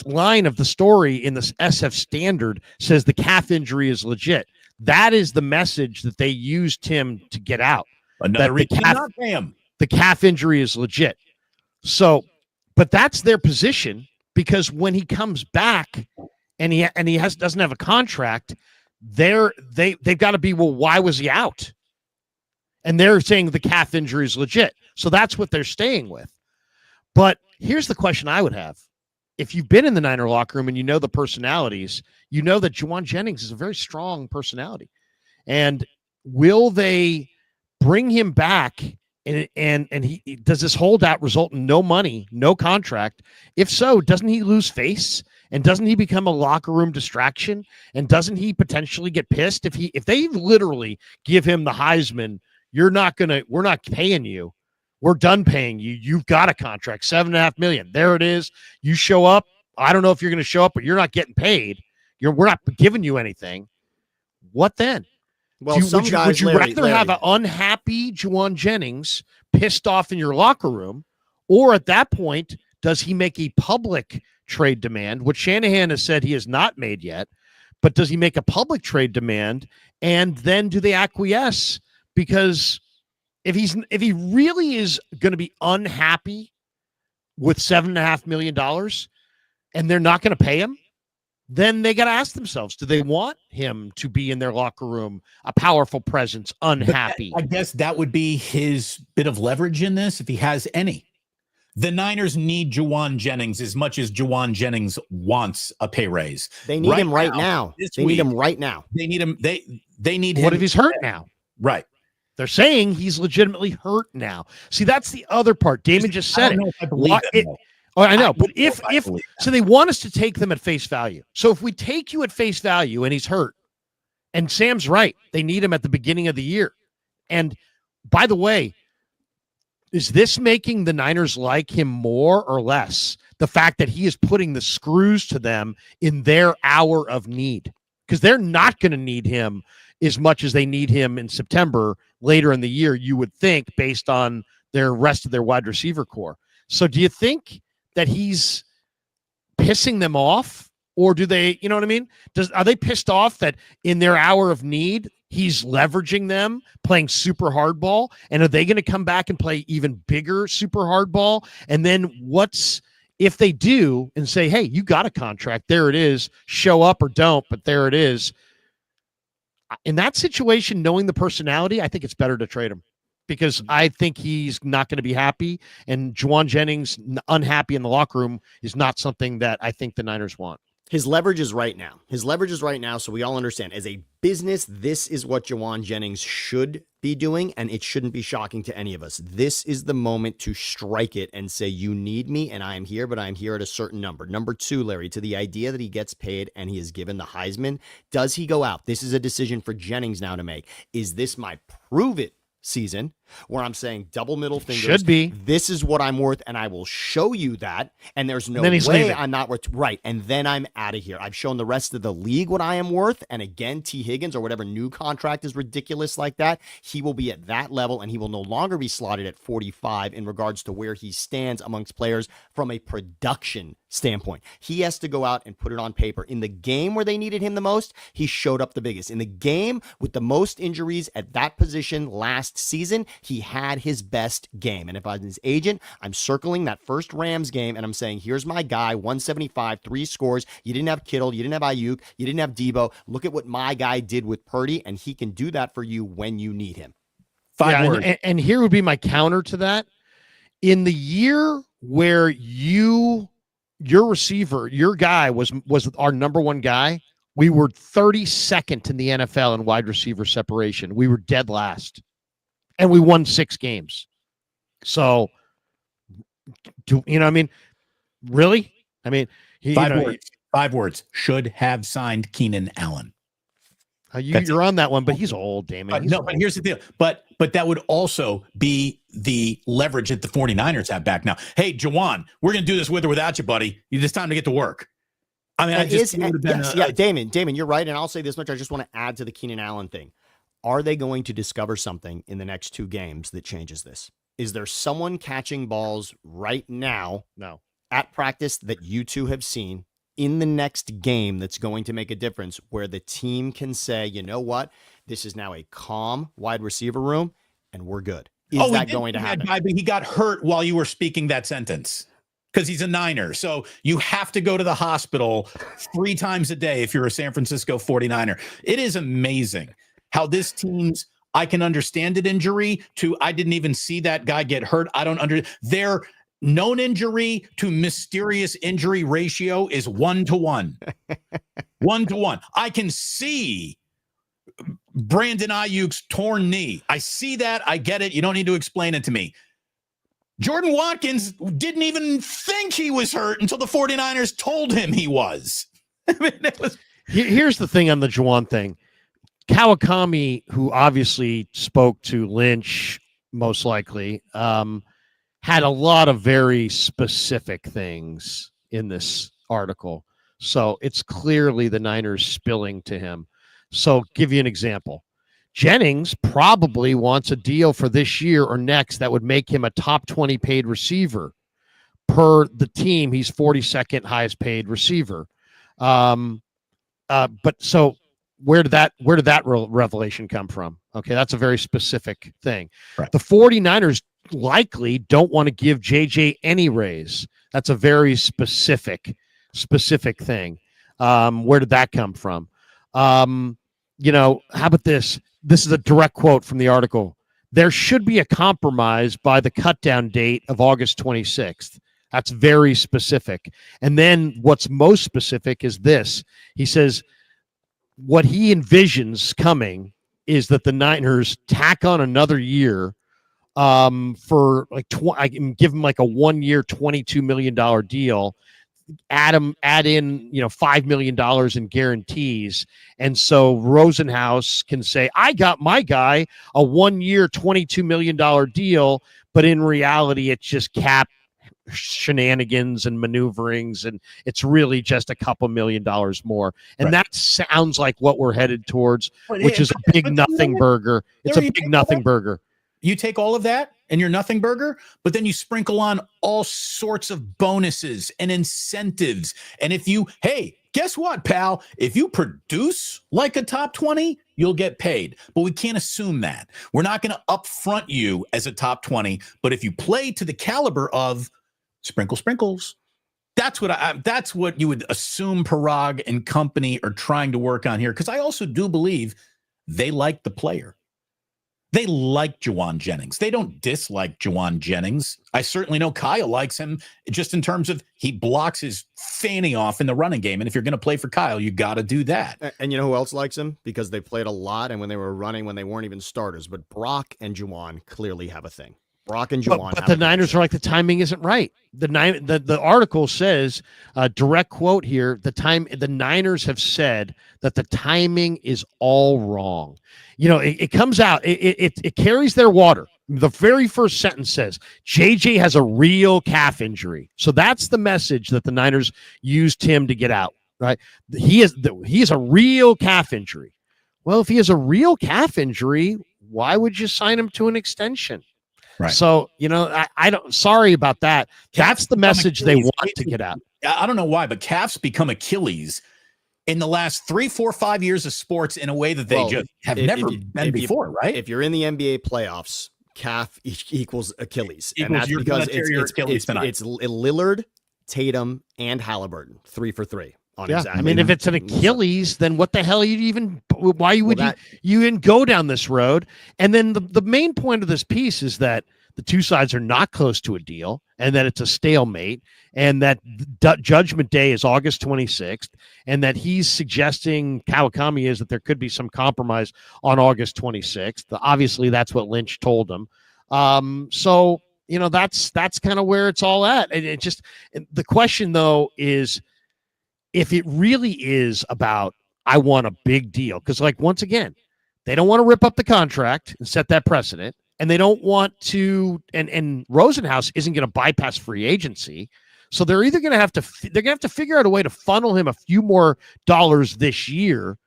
line of the story in this SF Standard says the calf injury is legit. That is the message that they used him to get out. Another reason not pay him. The calf injury is legit. So, but that's their position, because when he comes back and he doesn't have a contract, they've got to be, well, why was he out? And they're saying the calf injury is legit. So that's what they're staying with. But here's the question I would have. If you've been in the Niner locker room and you know the personalities, you know that Jauan Jennings is a very strong personality. And will they bring him back? And he does this holdout result in no money, no contract? If so, doesn't he lose face? And doesn't he become a locker room distraction? And doesn't he potentially get pissed if they literally give him the Heisman? We're not paying you. We're done paying you. You've got a contract, $7.5 million. There it is. You show up. I don't know if you're going to show up, but you're not getting paid. We're not giving you anything. What then? Well, would you rather have an unhappy Jauan Jennings pissed off in your locker room, or at that point, does he make a public trade demand, which Shanahan has said he has not made yet, but does he make a public trade demand, and then do they acquiesce? Because if he really is going to be unhappy with $7.5 million and they're not going to pay him, then they got to ask themselves, do they want him to be in their locker room, a powerful presence, unhappy? I guess that would be his bit of leverage in this, if he has any. The Niners need Jauan Jennings as much as Jauan Jennings wants a pay raise. They need him right now. They need him right now. They need him. They need him. What if he's hurt now? Right. They're saying he's legitimately hurt now. See, that's the other part. Damon just said it. I believe it. Oh, I know, but if so, they want us to take them at face value. So if we take you at face value and he's hurt, and Sam's right, they need him at the beginning of the year. And by the way, is this making the Niners like him more or less? The fact that he is putting the screws to them in their hour of need, because they're not going to need him as much as they need him in September later in the year, you would think, based on their rest of their wide receiver core. So do you think that he's pissing them off, or do they, you know what I mean? Are they pissed off that in their hour of need, he's leveraging them, playing super hardball? And are they going to come back and play even bigger super hardball? And then if they do and say, hey, you got a contract, there it is, show up or don't, but there it is. In that situation, knowing the personality, I think it's better to trade him, because I think he's not going to be happy, and Jauan Jennings unhappy in the locker room is not something that I think the Niners want. His leverage is right now. So we all understand. As a business, this is what Jauan Jennings should be doing, and it shouldn't be shocking to any of us. This is the moment to strike it and say, you need me, and I am here, but I am here at a certain number. Number two, Larry, to the idea that he gets paid and he is given the Heisman, does he go out? This is a decision for Jennings now to make. Is this my prove it season, where I'm saying double middle fingers? Should be. This is what I'm worth, and I will show you that. And there's no way I'm not worth. Right. And then I'm out of here. I've shown the rest of the league what I am worth. And again, T. Higgins or whatever new contract is ridiculous like that, he will be at that level, and he will no longer be slotted at 45 in regards to where he stands amongst players from a production standpoint. He has to go out and put it on paper. In the game where they needed him the most, he showed up the biggest. In the game with the most injuries at that position last season, he had his best game. And if I'm his agent, I'm circling that first Rams game, and I'm saying, here's my guy, 175, 3 scores. You didn't have Kittle, you didn't have Ayuk, you didn't have Debo. Look at what my guy did with Purdy, and he can do that for you when you need him. 5 words. And here would be my counter to that. In the year where your receiver, your guy was our number one guy, we were 32nd in the NFL in wide receiver separation. We were dead last, and we won 6 games. So, you know what I mean? Really? I mean, 5 words. Should have signed Keenan Allen. You're on that one, but he's old, Damon. But here's the deal. But that would also be the leverage that the 49ers have back now. Hey, Jauan, we're going to do this with or without you, buddy. It's time to get to work. I mean, Damon, you're right. And I'll say this much. I just want to add to the Keenan Allen thing. Are they going to discover something in the next 2 games that changes this? Is there someone catching balls right now at practice that you two have seen in the next game that's going to make a difference, where the team can say, you know what, this is now a calm wide receiver room and we're good? Is that going to happen? He got hurt while you were speaking that sentence, because he's a Niner. So you have to go to the hospital 3 times a day if you're a San Francisco 49er. It is amazing how this team's I can understand an injury to I didn't even see that guy get hurt. I don't their known injury to mysterious injury ratio is 1-to-1. 1-to-1. I can see Brandon Ayuk's torn knee. I see that. I get it. You don't need to explain it to me. Jordan Watkins didn't even think he was hurt until the 49ers told him he was. I mean, it was. Here's the thing on the Juwan thing. Kawakami, who obviously spoke to Lynch, most likely, had a lot of very specific things in this article. So it's clearly the Niners spilling to him. So give you an example. Jennings probably wants a deal for this year or next that would make him a top 20 paid receiver. Per the team, he's 42nd highest paid receiver. But so where did that revelation come from? Okay, that's a very specific thing. Right. The 49ers likely don't want to give JJ any raise. That's a very specific thing. Where did that come from? How about this? This is a direct quote from the article. There should be a compromise by the cutdown date of August 26th. That's very specific. And then what's most specific is this. He says what he envisions coming is that the Niners tack on another year for like I can give him like a 1 year, $22 million deal. Add in $5 million in guarantees, and so Rosenhaus can say, I got my guy a 1 year, $22 million deal, but in reality it's just cap shenanigans and maneuverings, and it's really just a couple $1 million more. And that sounds like what we're headed towards, which is a big nothing burger. It's a big nothing burger. You take all of that and your nothing burger, but then you sprinkle on all sorts of bonuses and incentives. And guess what, pal? If you produce like a top 20, you'll get paid. But we can't assume that. We're not going to upfront you as a top 20. But if you play to the caliber of sprinkles, that's what you would assume Parag and company are trying to work on here. Because I also do believe they like the player. They like Juwan Jennings. They don't dislike Juwan Jennings. I certainly know Kyle likes him just in terms of he blocks his fanny off in the running game. And if you're going to play for Kyle, you got to do that. And you know who else likes him? Because they played a lot and when they were running, when they weren't even starters. But Brock and Juwan clearly have a thing. Brock and Juwan. But the Niners are like, the timing isn't right. The article says, direct quote here, the Niners have said that the timing is all wrong. It comes out, it carries their water. The very first sentence says, JJ has a real calf injury. So that's the message that the Niners used him to get out, right? He has a real calf injury. Well, if he has a real calf injury, why would you sign him to an extension? Right. So, I don't, sorry about that. That's the message they want to get out. I don't know why, but calves become Achilles in the last 3, 4, 5 years of sports in a way that they just have never been before, right? If you're in the NBA playoffs, calf equals Achilles. And that's you're because it's Lillard, Tatum, and Halliburton, 3 for 3. I mean, if it's an Achilles, then what the hell why would you even go down this road? And then the main point of this piece is that the two sides are not close to a deal and that it's a stalemate and that judgment day is August 26th and that he's suggesting Kawakami is that there could be some compromise on August 26th. Obviously, that's what Lynch told him. So, that's kind of where it's all at. And the question, though, is if it really is about, I want a big deal, because once again, they don't want to rip up the contract and set that precedent. And they don't want to, and Rosenhaus isn't going to bypass free agency. So they're either going to have to figure out a way to funnel him a few more dollars this year.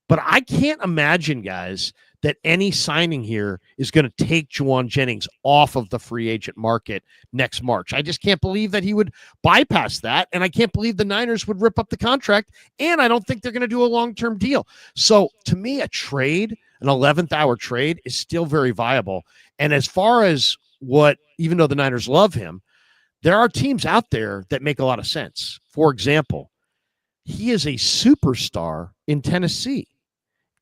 But I can't imagine, guys, that any signing here is going to take Juwan Jennings off of the free agent market next March. I just can't believe that he would bypass that. And I can't believe the Niners would rip up the contract. And I don't think they're going to do a long-term deal. So to me, a trade, an 11th hour trade is still very viable. And as far as even though the Niners love him, there are teams out there that make a lot of sense. For example, he is a superstar in Tennessee.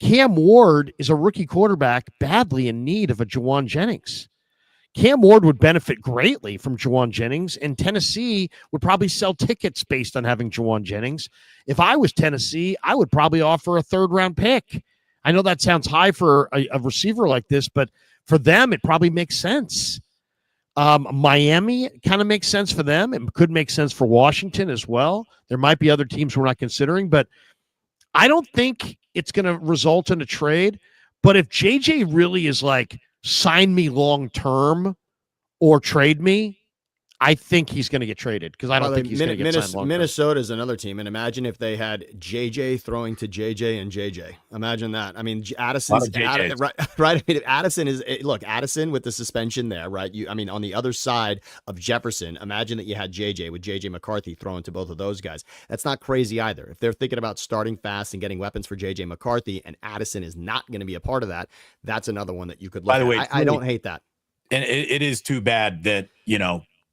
Cam Ward is a rookie quarterback badly in need of a Juwan Jennings. Cam Ward would benefit greatly from Juwan Jennings, and Tennessee would probably sell tickets based on having Juwan Jennings. If I was Tennessee, I would probably offer a third-round pick. I know that sounds high for a receiver like this, but for them, it probably makes sense. Miami kind of makes sense for them. It could make sense for Washington as well. There might be other teams we're not considering, but I don't think it's going to result in a trade. But if JJ really is like, sign me long term or trade me, I think he's going to get traded because I don't think he's going to get signed long term. Minnesota is another team, and imagine if they had JJ throwing to JJ and JJ. Imagine that. I mean, Addison's right. I mean, Addison is Addison with the suspension there, right? On the other side of Jefferson, imagine that you had JJ with JJ McCarthy throwing to both of those guys. That's not crazy either. If they're thinking about starting fast and getting weapons for JJ McCarthy, and Addison is not going to be a part of that, that's another one that you could look at. By the way, I don't hate that. And it is too bad that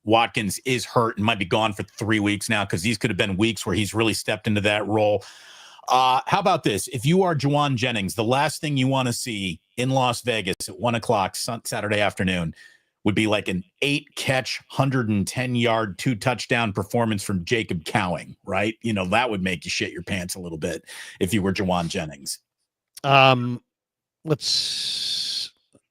Watkins is hurt and might be gone for 3 weeks now, because these could have been weeks where he's really stepped into that role. How about this? If you are Juwan Jennings, the last thing you want to see in Las Vegas at 1:00 Saturday afternoon would be like an 8-catch, 110-yard, 2-touchdown performance from Jacob Cowing, right? That would make you shit your pants a little bit if you were Juwan Jennings.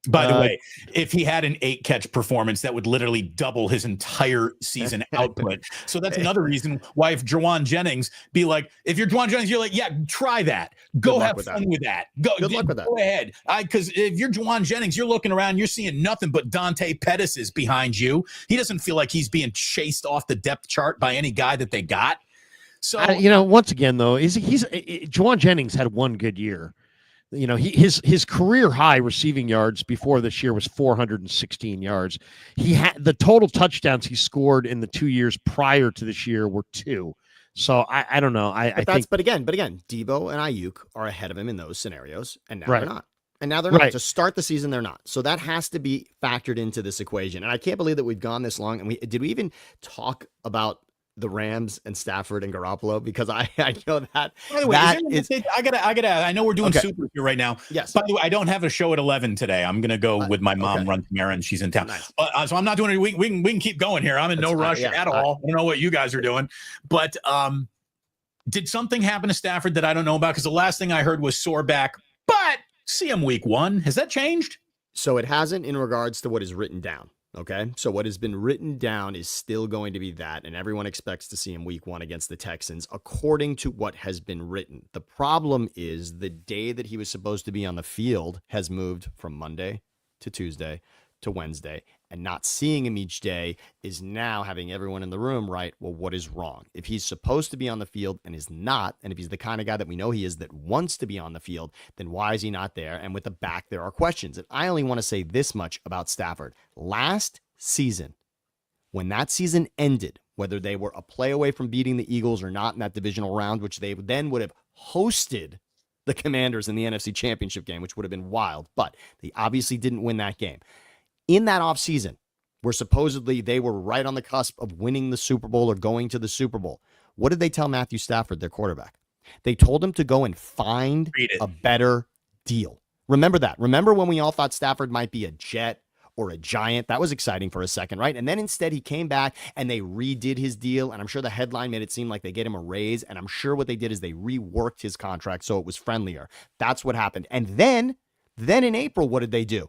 By the way, if he had an 8-catch performance, that would literally double his entire season output. So that's another reason why if Juwan Jennings if you're Juwan Jennings, you're like, yeah, try that. Go have fun with that. Go ahead. Because if you're Juwan Jennings, you're looking around, you're seeing nothing but Dante Pettis is behind you. He doesn't feel like he's being chased off the depth chart by any guy that they got. So, once again, though, Juwan Jennings had one good year. His career high receiving yards before this year was 416 yards. He had the total touchdowns he scored in the 2 years prior to this year were 2. So I don't know. But again, Debo and Ayuk are ahead of him in those scenarios, and now they're not. And now they're not. To start the season, they're not. So that has to be factored into this equation. And I can't believe that we've gone this long. And did we even talk about the Rams and Stafford and Garoppolo? Because I know that. By the way, I know we're doing super here right now. Yes. By the way, I don't have a show at 11 today. I'm going to go with my mom, run some errands. She's in town. Nice. So I'm not doing it. We can keep going here. I'm in no rush at all. I don't know what you guys are doing. But did something happen to Stafford that I don't know about? Because the last thing I heard was sore back. But see him week 1. Has that changed? So it hasn't in regards to what is written down. Okay, so what has been written down is still going to be that, and everyone expects to see him week 1 against the Texans, according to what has been written. The problem is the day that he was supposed to be on the field has moved from Monday to Tuesday to Wednesday, and not seeing him each day is now having everyone in the room right, well, what is wrong? If he's supposed to be on the field and is not, and if he's the kind of guy that we know he is that wants to be on the field, then why is he not there? And with the back, there are questions. And I only want to say this much about Stafford. Last season, when that season ended, whether they were a play away from beating the Eagles or not in that divisional round, which they then would have hosted the Commanders in the NFC Championship game, which would have been wild, but they obviously didn't win that game. In that offseason, where supposedly they were right on the cusp of winning the Super Bowl or going to the Super Bowl, what did they tell Matthew Stafford, their quarterback? They told him to go and find a better deal. Remember that. Remember when we all thought Stafford might be a Jet or a Giant? That was exciting for a second, right? And then instead he came back and they redid his deal. And I'm sure the headline made it seem like they get him a raise. And I'm sure what they did is they reworked his contract so it was friendlier. That's what happened. And then in April, what did they do?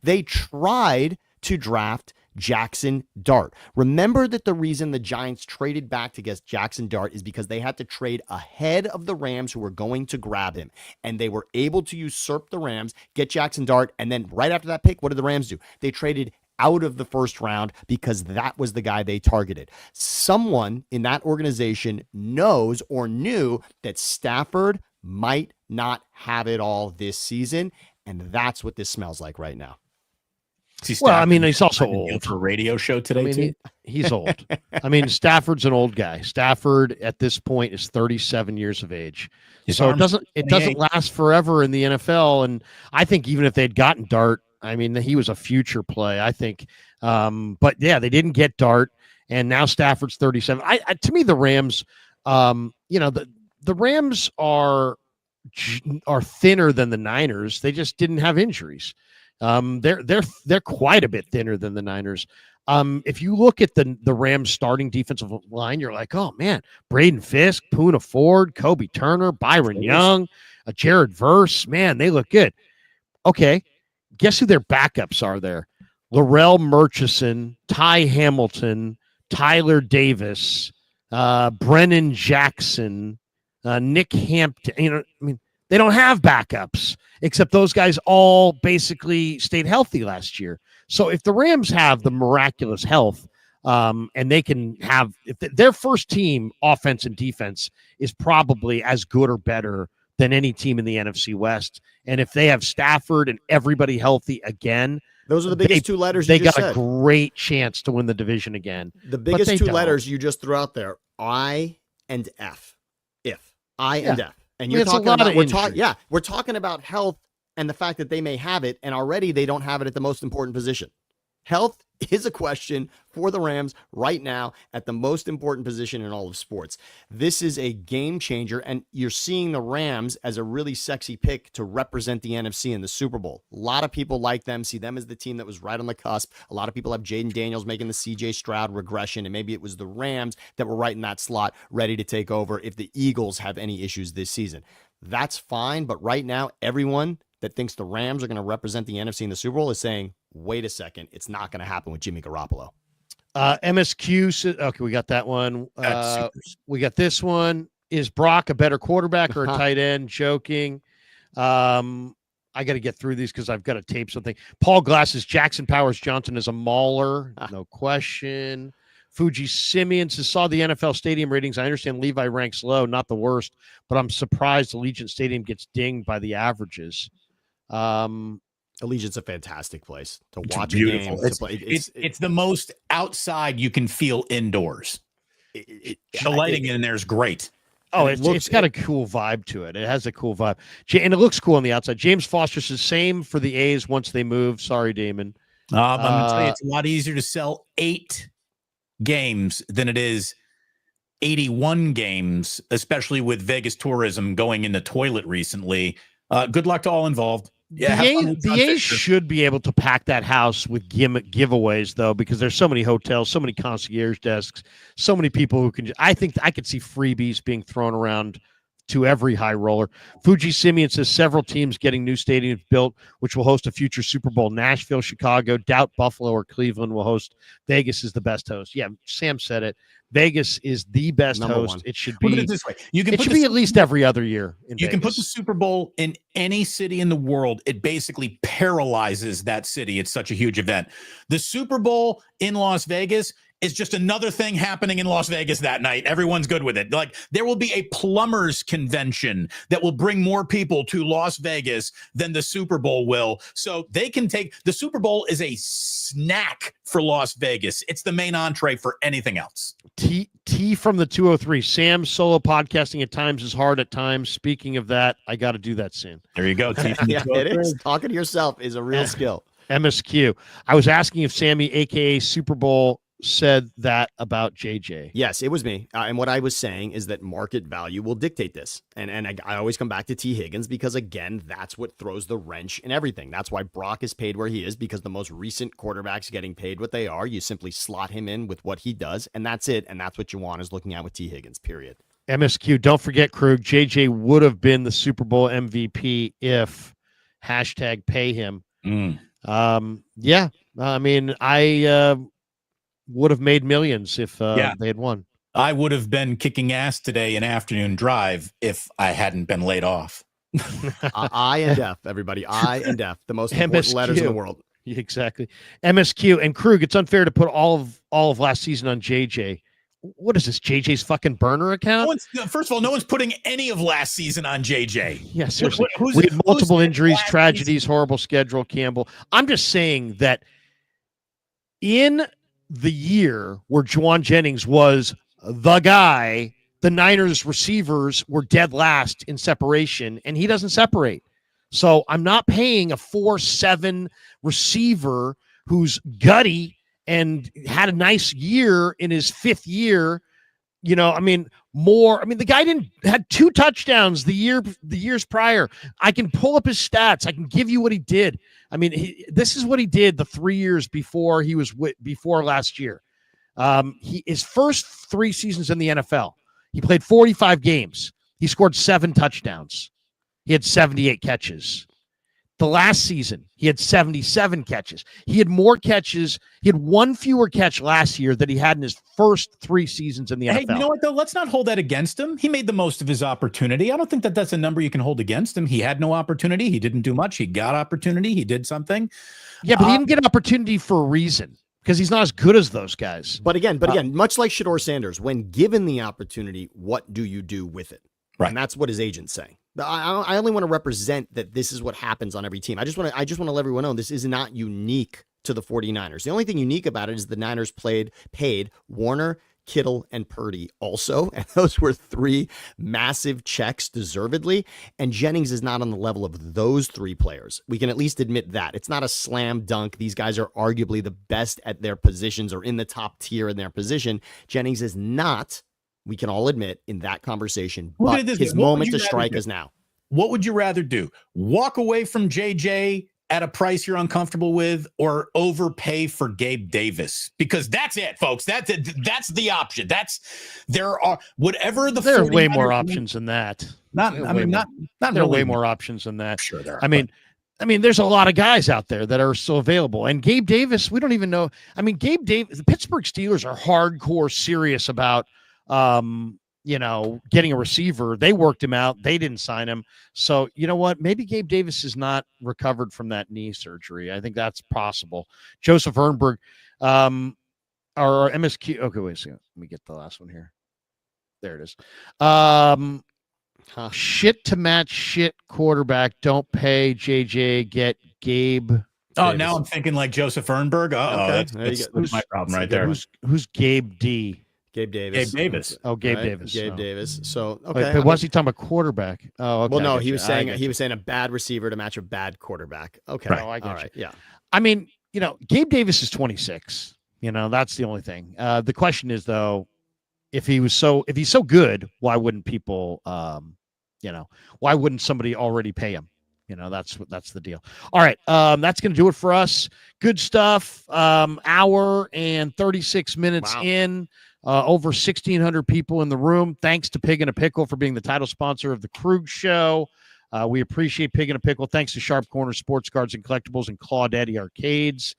They tried to draft Jackson Dart. Remember that the reason the Giants traded back to get Jackson Dart is because they had to trade ahead of the Rams who were going to grab him. And they were able to usurp the Rams, get Jackson Dart, and then right after that pick, what did the Rams do? They traded out of the first round because that was the guy they targeted. Someone in that organization knows or knew that Stafford might not have it all this season, and that's what this smells like right now. He's also old for a radio show today. Too. He's old. Stafford's an old guy. Stafford at this point is 37 years of age. So it doesn't last forever in the NFL. And I think even if they'd gotten Dart, he was a future play, I think. But yeah, they didn't get Dart, and now Stafford's 37. To me, the Rams, the Rams are are thinner than the Niners. They just didn't have injuries. They're quite a bit thinner than the Niners. If you look at the Rams starting defensive line, you're like, oh man, Braden Fisk, Poona Ford, Kobe Turner, Byron Young, Jared Verse, man, they look good. Okay, guess who their backups are there? Laurel Murchison, Ty Hamilton, Tyler Davis, Brennan Jackson, Nick Hampton. They don't have backups, except those guys all basically stayed healthy last year. So if the Rams have the miraculous health, and they can have, if their first team offense and defense is probably as good or better than any team in the NFC West. And if they have Stafford and everybody healthy again, those are the biggest two letters. They got a great chance to win the division again. The biggest two letters you just threw out there, I and F. If I and F. And you're talking about, we're talking about health and the fact that they may have it, and already they don't have it at the most important position. Health is a question for the Rams right now at the most important position in all of sports. This is a game changer, and you're seeing the Rams as a really sexy pick to represent the NFC in the Super Bowl. A lot of people like them, see them as the team that was right on the cusp. A lot of people have Jaden Daniels making the CJ Stroud regression, and maybe it was the Rams that were right in that slot, ready to take over if the Eagles have any issues this season. That's fine, but right now, everyone that thinks the Rams are going to represent the NFC in the Super Bowl is saying, wait a second, it's not going to happen with Jimmy Garoppolo. MSQ, okay, we got that one. We got this one. Is Brock a better quarterback or a tight end? Joking. I got to get through these because I've got to tape something. Paul Glasses, Jackson Powers Johnson is a mauler. No question. Fuji Simeon says, saw the NFL stadium ratings. I understand Levi ranks low, not the worst, but I'm surprised Allegiant Stadium gets dinged by the averages. Allegiant's a fantastic place to watch a game. It's the most outside you can feel indoors. The lighting in there is great. Oh, it's got a cool vibe to it. It has a cool vibe. And it looks cool on the outside. James Foster says, same for the A's once they move. Sorry, Damon. I'm going to tell you, it's a lot easier to sell 8 games than it is 81 games, especially with Vegas tourism going in the toilet recently. Good luck to all involved. Yeah, the A's should be able to pack that house with giveaways, though, because there's so many hotels, so many concierge desks, so many people who can. I think I could see freebies being thrown around to every high roller. Fuji Simeon says several teams getting new stadiums built, which will host a future Super Bowl. Nashville, Chicago, doubt Buffalo or Cleveland will host. Vegas is the best host. Yeah, Sam said it. Vegas is the best host. 1. It should be. Put it this way: it should be at least every other year. You can put the Super Bowl in any city in the world. It basically paralyzes that city. It's such a huge event. The Super Bowl in Las Vegas is just another thing happening in Las Vegas that night. Everyone's good with it. Like, there will be a plumbers convention that will bring more people to Las Vegas than the Super Bowl will. So they can take the Super Bowl is a snack for Las Vegas. It's the main entree for anything else. T from the 203. Sam's solo podcasting at times is hard at times. Speaking of that, I got to do that soon. There you go. T from yeah, it is. Talking to yourself is a real skill. MSQ. I was asking if Sammy, a.k.a. Super Bowl, said that about JJ. Yes, it was me. And what I was saying is that market value will dictate this. And I always come back to T. Higgins because, again, that's what throws the wrench in everything. That's why Brock is paid where he is, because the most recent quarterbacks getting paid what they are. You simply slot him in with what he does, and that's it. And that's what you want is looking at with T. Higgins, period. MSQ, don't forget, Krug, JJ would have been the Super Bowl MVP if #pay him. Yeah, I mean, I would have made millions if they had won. I would have been kicking ass today in afternoon drive if I hadn't been laid off. I and F, everybody. I and F, the most important letters in the world. Exactly. MSQ and Krug, it's unfair to put all of last season on JJ. What is this, JJ's fucking burner account? First of all, no one's putting any of last season on JJ. Yeah, seriously. We had multiple injuries, tragedies, horrible schedule, Campbell. I'm just saying that in the year where Juwan Jennings was the guy, the Niners receivers were dead last in separation, and he doesn't separate. So I'm not paying a 4.7 receiver who's gutty and had a nice year in his 5th year, the guy had 2 touchdowns the years prior. I can pull up his stats. I can give you what he did. I mean, this is what he did the 3 years before before last year. His first 3 seasons in the NFL, he played 45 games. He scored 7 touchdowns. He had 78 catches. The last season, he had 77 catches. He had more catches. He had 1 fewer catch last year than he had in his first 3 seasons in the NFL. Hey, you know what, though? Let's not hold that against him. He made the most of his opportunity. I don't think that that's a number you can hold against him. He had no opportunity. He didn't do much. He got opportunity. He did something. Yeah, but he didn't get an opportunity for a reason, because he's not as good as those guys. But again, much like Shedeur Sanders, when given the opportunity, what do you do with it? Right. And that's what his agent's saying. I only want to represent that this is what happens on every team. I just want to let everyone know this is not unique to the 49ers. The only thing unique about it is the Niners paid Warner, Kittle, and Purdy also. And those were 3 massive checks deservedly. And Jennings is not on the level of those 3 players. We can at least admit that. It's not a slam dunk. These guys are arguably the best at their positions or in the top tier in their position. Jennings is not, we can all admit, in that conversation. But his moment to strike is now. What would you rather do? Walk away from JJ at a price you're uncomfortable with, or overpay for Gabe Davis? Because that's it, folks. That's it. That's the option. There are way more options than that. Not there are really way more options than that. Sure there are. I mean, there's a lot of guys out there that are still available. And Gabe Davis, we don't even know. I mean, Gabe Davis, the Pittsburgh Steelers are hardcore serious about getting a receiver. They worked him out. They didn't sign him. So you know what? Maybe Gabe Davis is not recovered from that knee surgery. I think that's possible. Joseph Ernberg, or MSQ. Okay, wait a second. Let me get the last one here. There it is. Shit to match shit quarterback. Don't pay JJ. Get Gabe. Oh, Davis. now I'm thinking like Joseph Ernberg. That's my problem right there. Who's Gabe D? Gabe Davis. Oh, Gabe Davis. Gabe Davis. So, okay. But was he talking about quarterback? Oh, okay. Well, no, he was saying a bad receiver to match a bad quarterback. Okay. Right. Oh, I get all you. right. Yeah. I mean, Gabe Davis is 26. That's the only thing. The question is, though, if he's so good, why wouldn't people, why wouldn't somebody already pay him? That's the deal. All right. That's going to do it for us. Good stuff. Hour and 36 minutes in. Over 1,600 people in the room. Thanks to Pig and a Pickle for being the title sponsor of the Krueger Show. We appreciate Pig and a Pickle. Thanks to Sharp Corner Sports Cards and Collectibles and Claudette Arcades.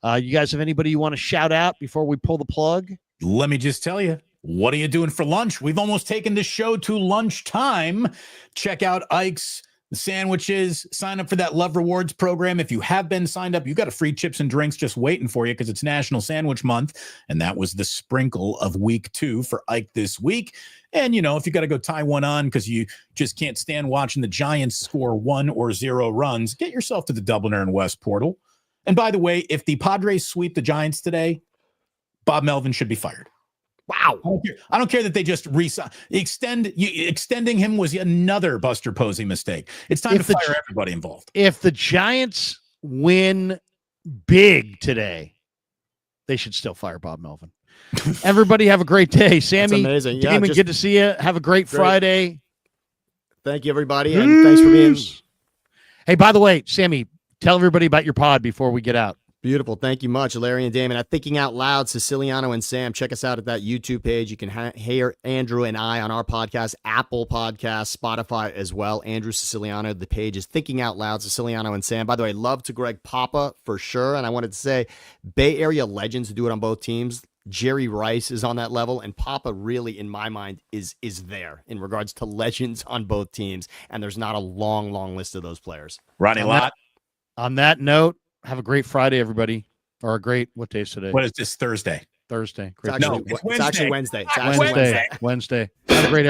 You guys have anybody you want to shout out before we pull the plug? Let me just tell you, what are you doing for lunch? We've almost taken this show to lunchtime. Check out Ike's sandwiches. Sign up for that Love Rewards program. If you have been signed up, you got a free chips and drinks just waiting for you, because it's National Sandwich Month, and that was the sprinkle of week 2 for Ike this week. And if you got to go tie one on because you just can't stand watching the Giants score 1 or 0 runs, get yourself to the Dubliner and West portal. And by the way, if the Padres sweep the Giants today, Bob Melvin should be fired. Wow. I don't care that they just extending him was another Buster Posey mistake. It's time to fire everybody involved. If the Giants win big today, they should still fire Bob Melvin. Everybody have a great day. Sammy, that's amazing. Damon, good to see you. Have a great Friday. Thank you, everybody, and thanks for being. Hey, by the way, Sammy, tell everybody about your pod before we get out. Beautiful. Thank you much, Larry and Damon. At Thinking Out Loud, Siciliano and Sam. Check us out at that YouTube page. You can hear Andrew and I on our podcast, Apple Podcasts, Spotify as well. Andrew Siciliano. The page is Thinking Out Loud, Siciliano and Sam. By the way, love to Greg Papa for sure. And I wanted to say Bay Area legends who do it on both teams. Jerry Rice is on that level, and Papa really, in my mind, is there in regards to legends on both teams. And there's not a long list of those players. Ronnie Lott. On that note, have a great Friday, everybody. Or a great, what day is today? What is this, Thursday? Thursday. It's actually Wednesday. Wednesday. Have a great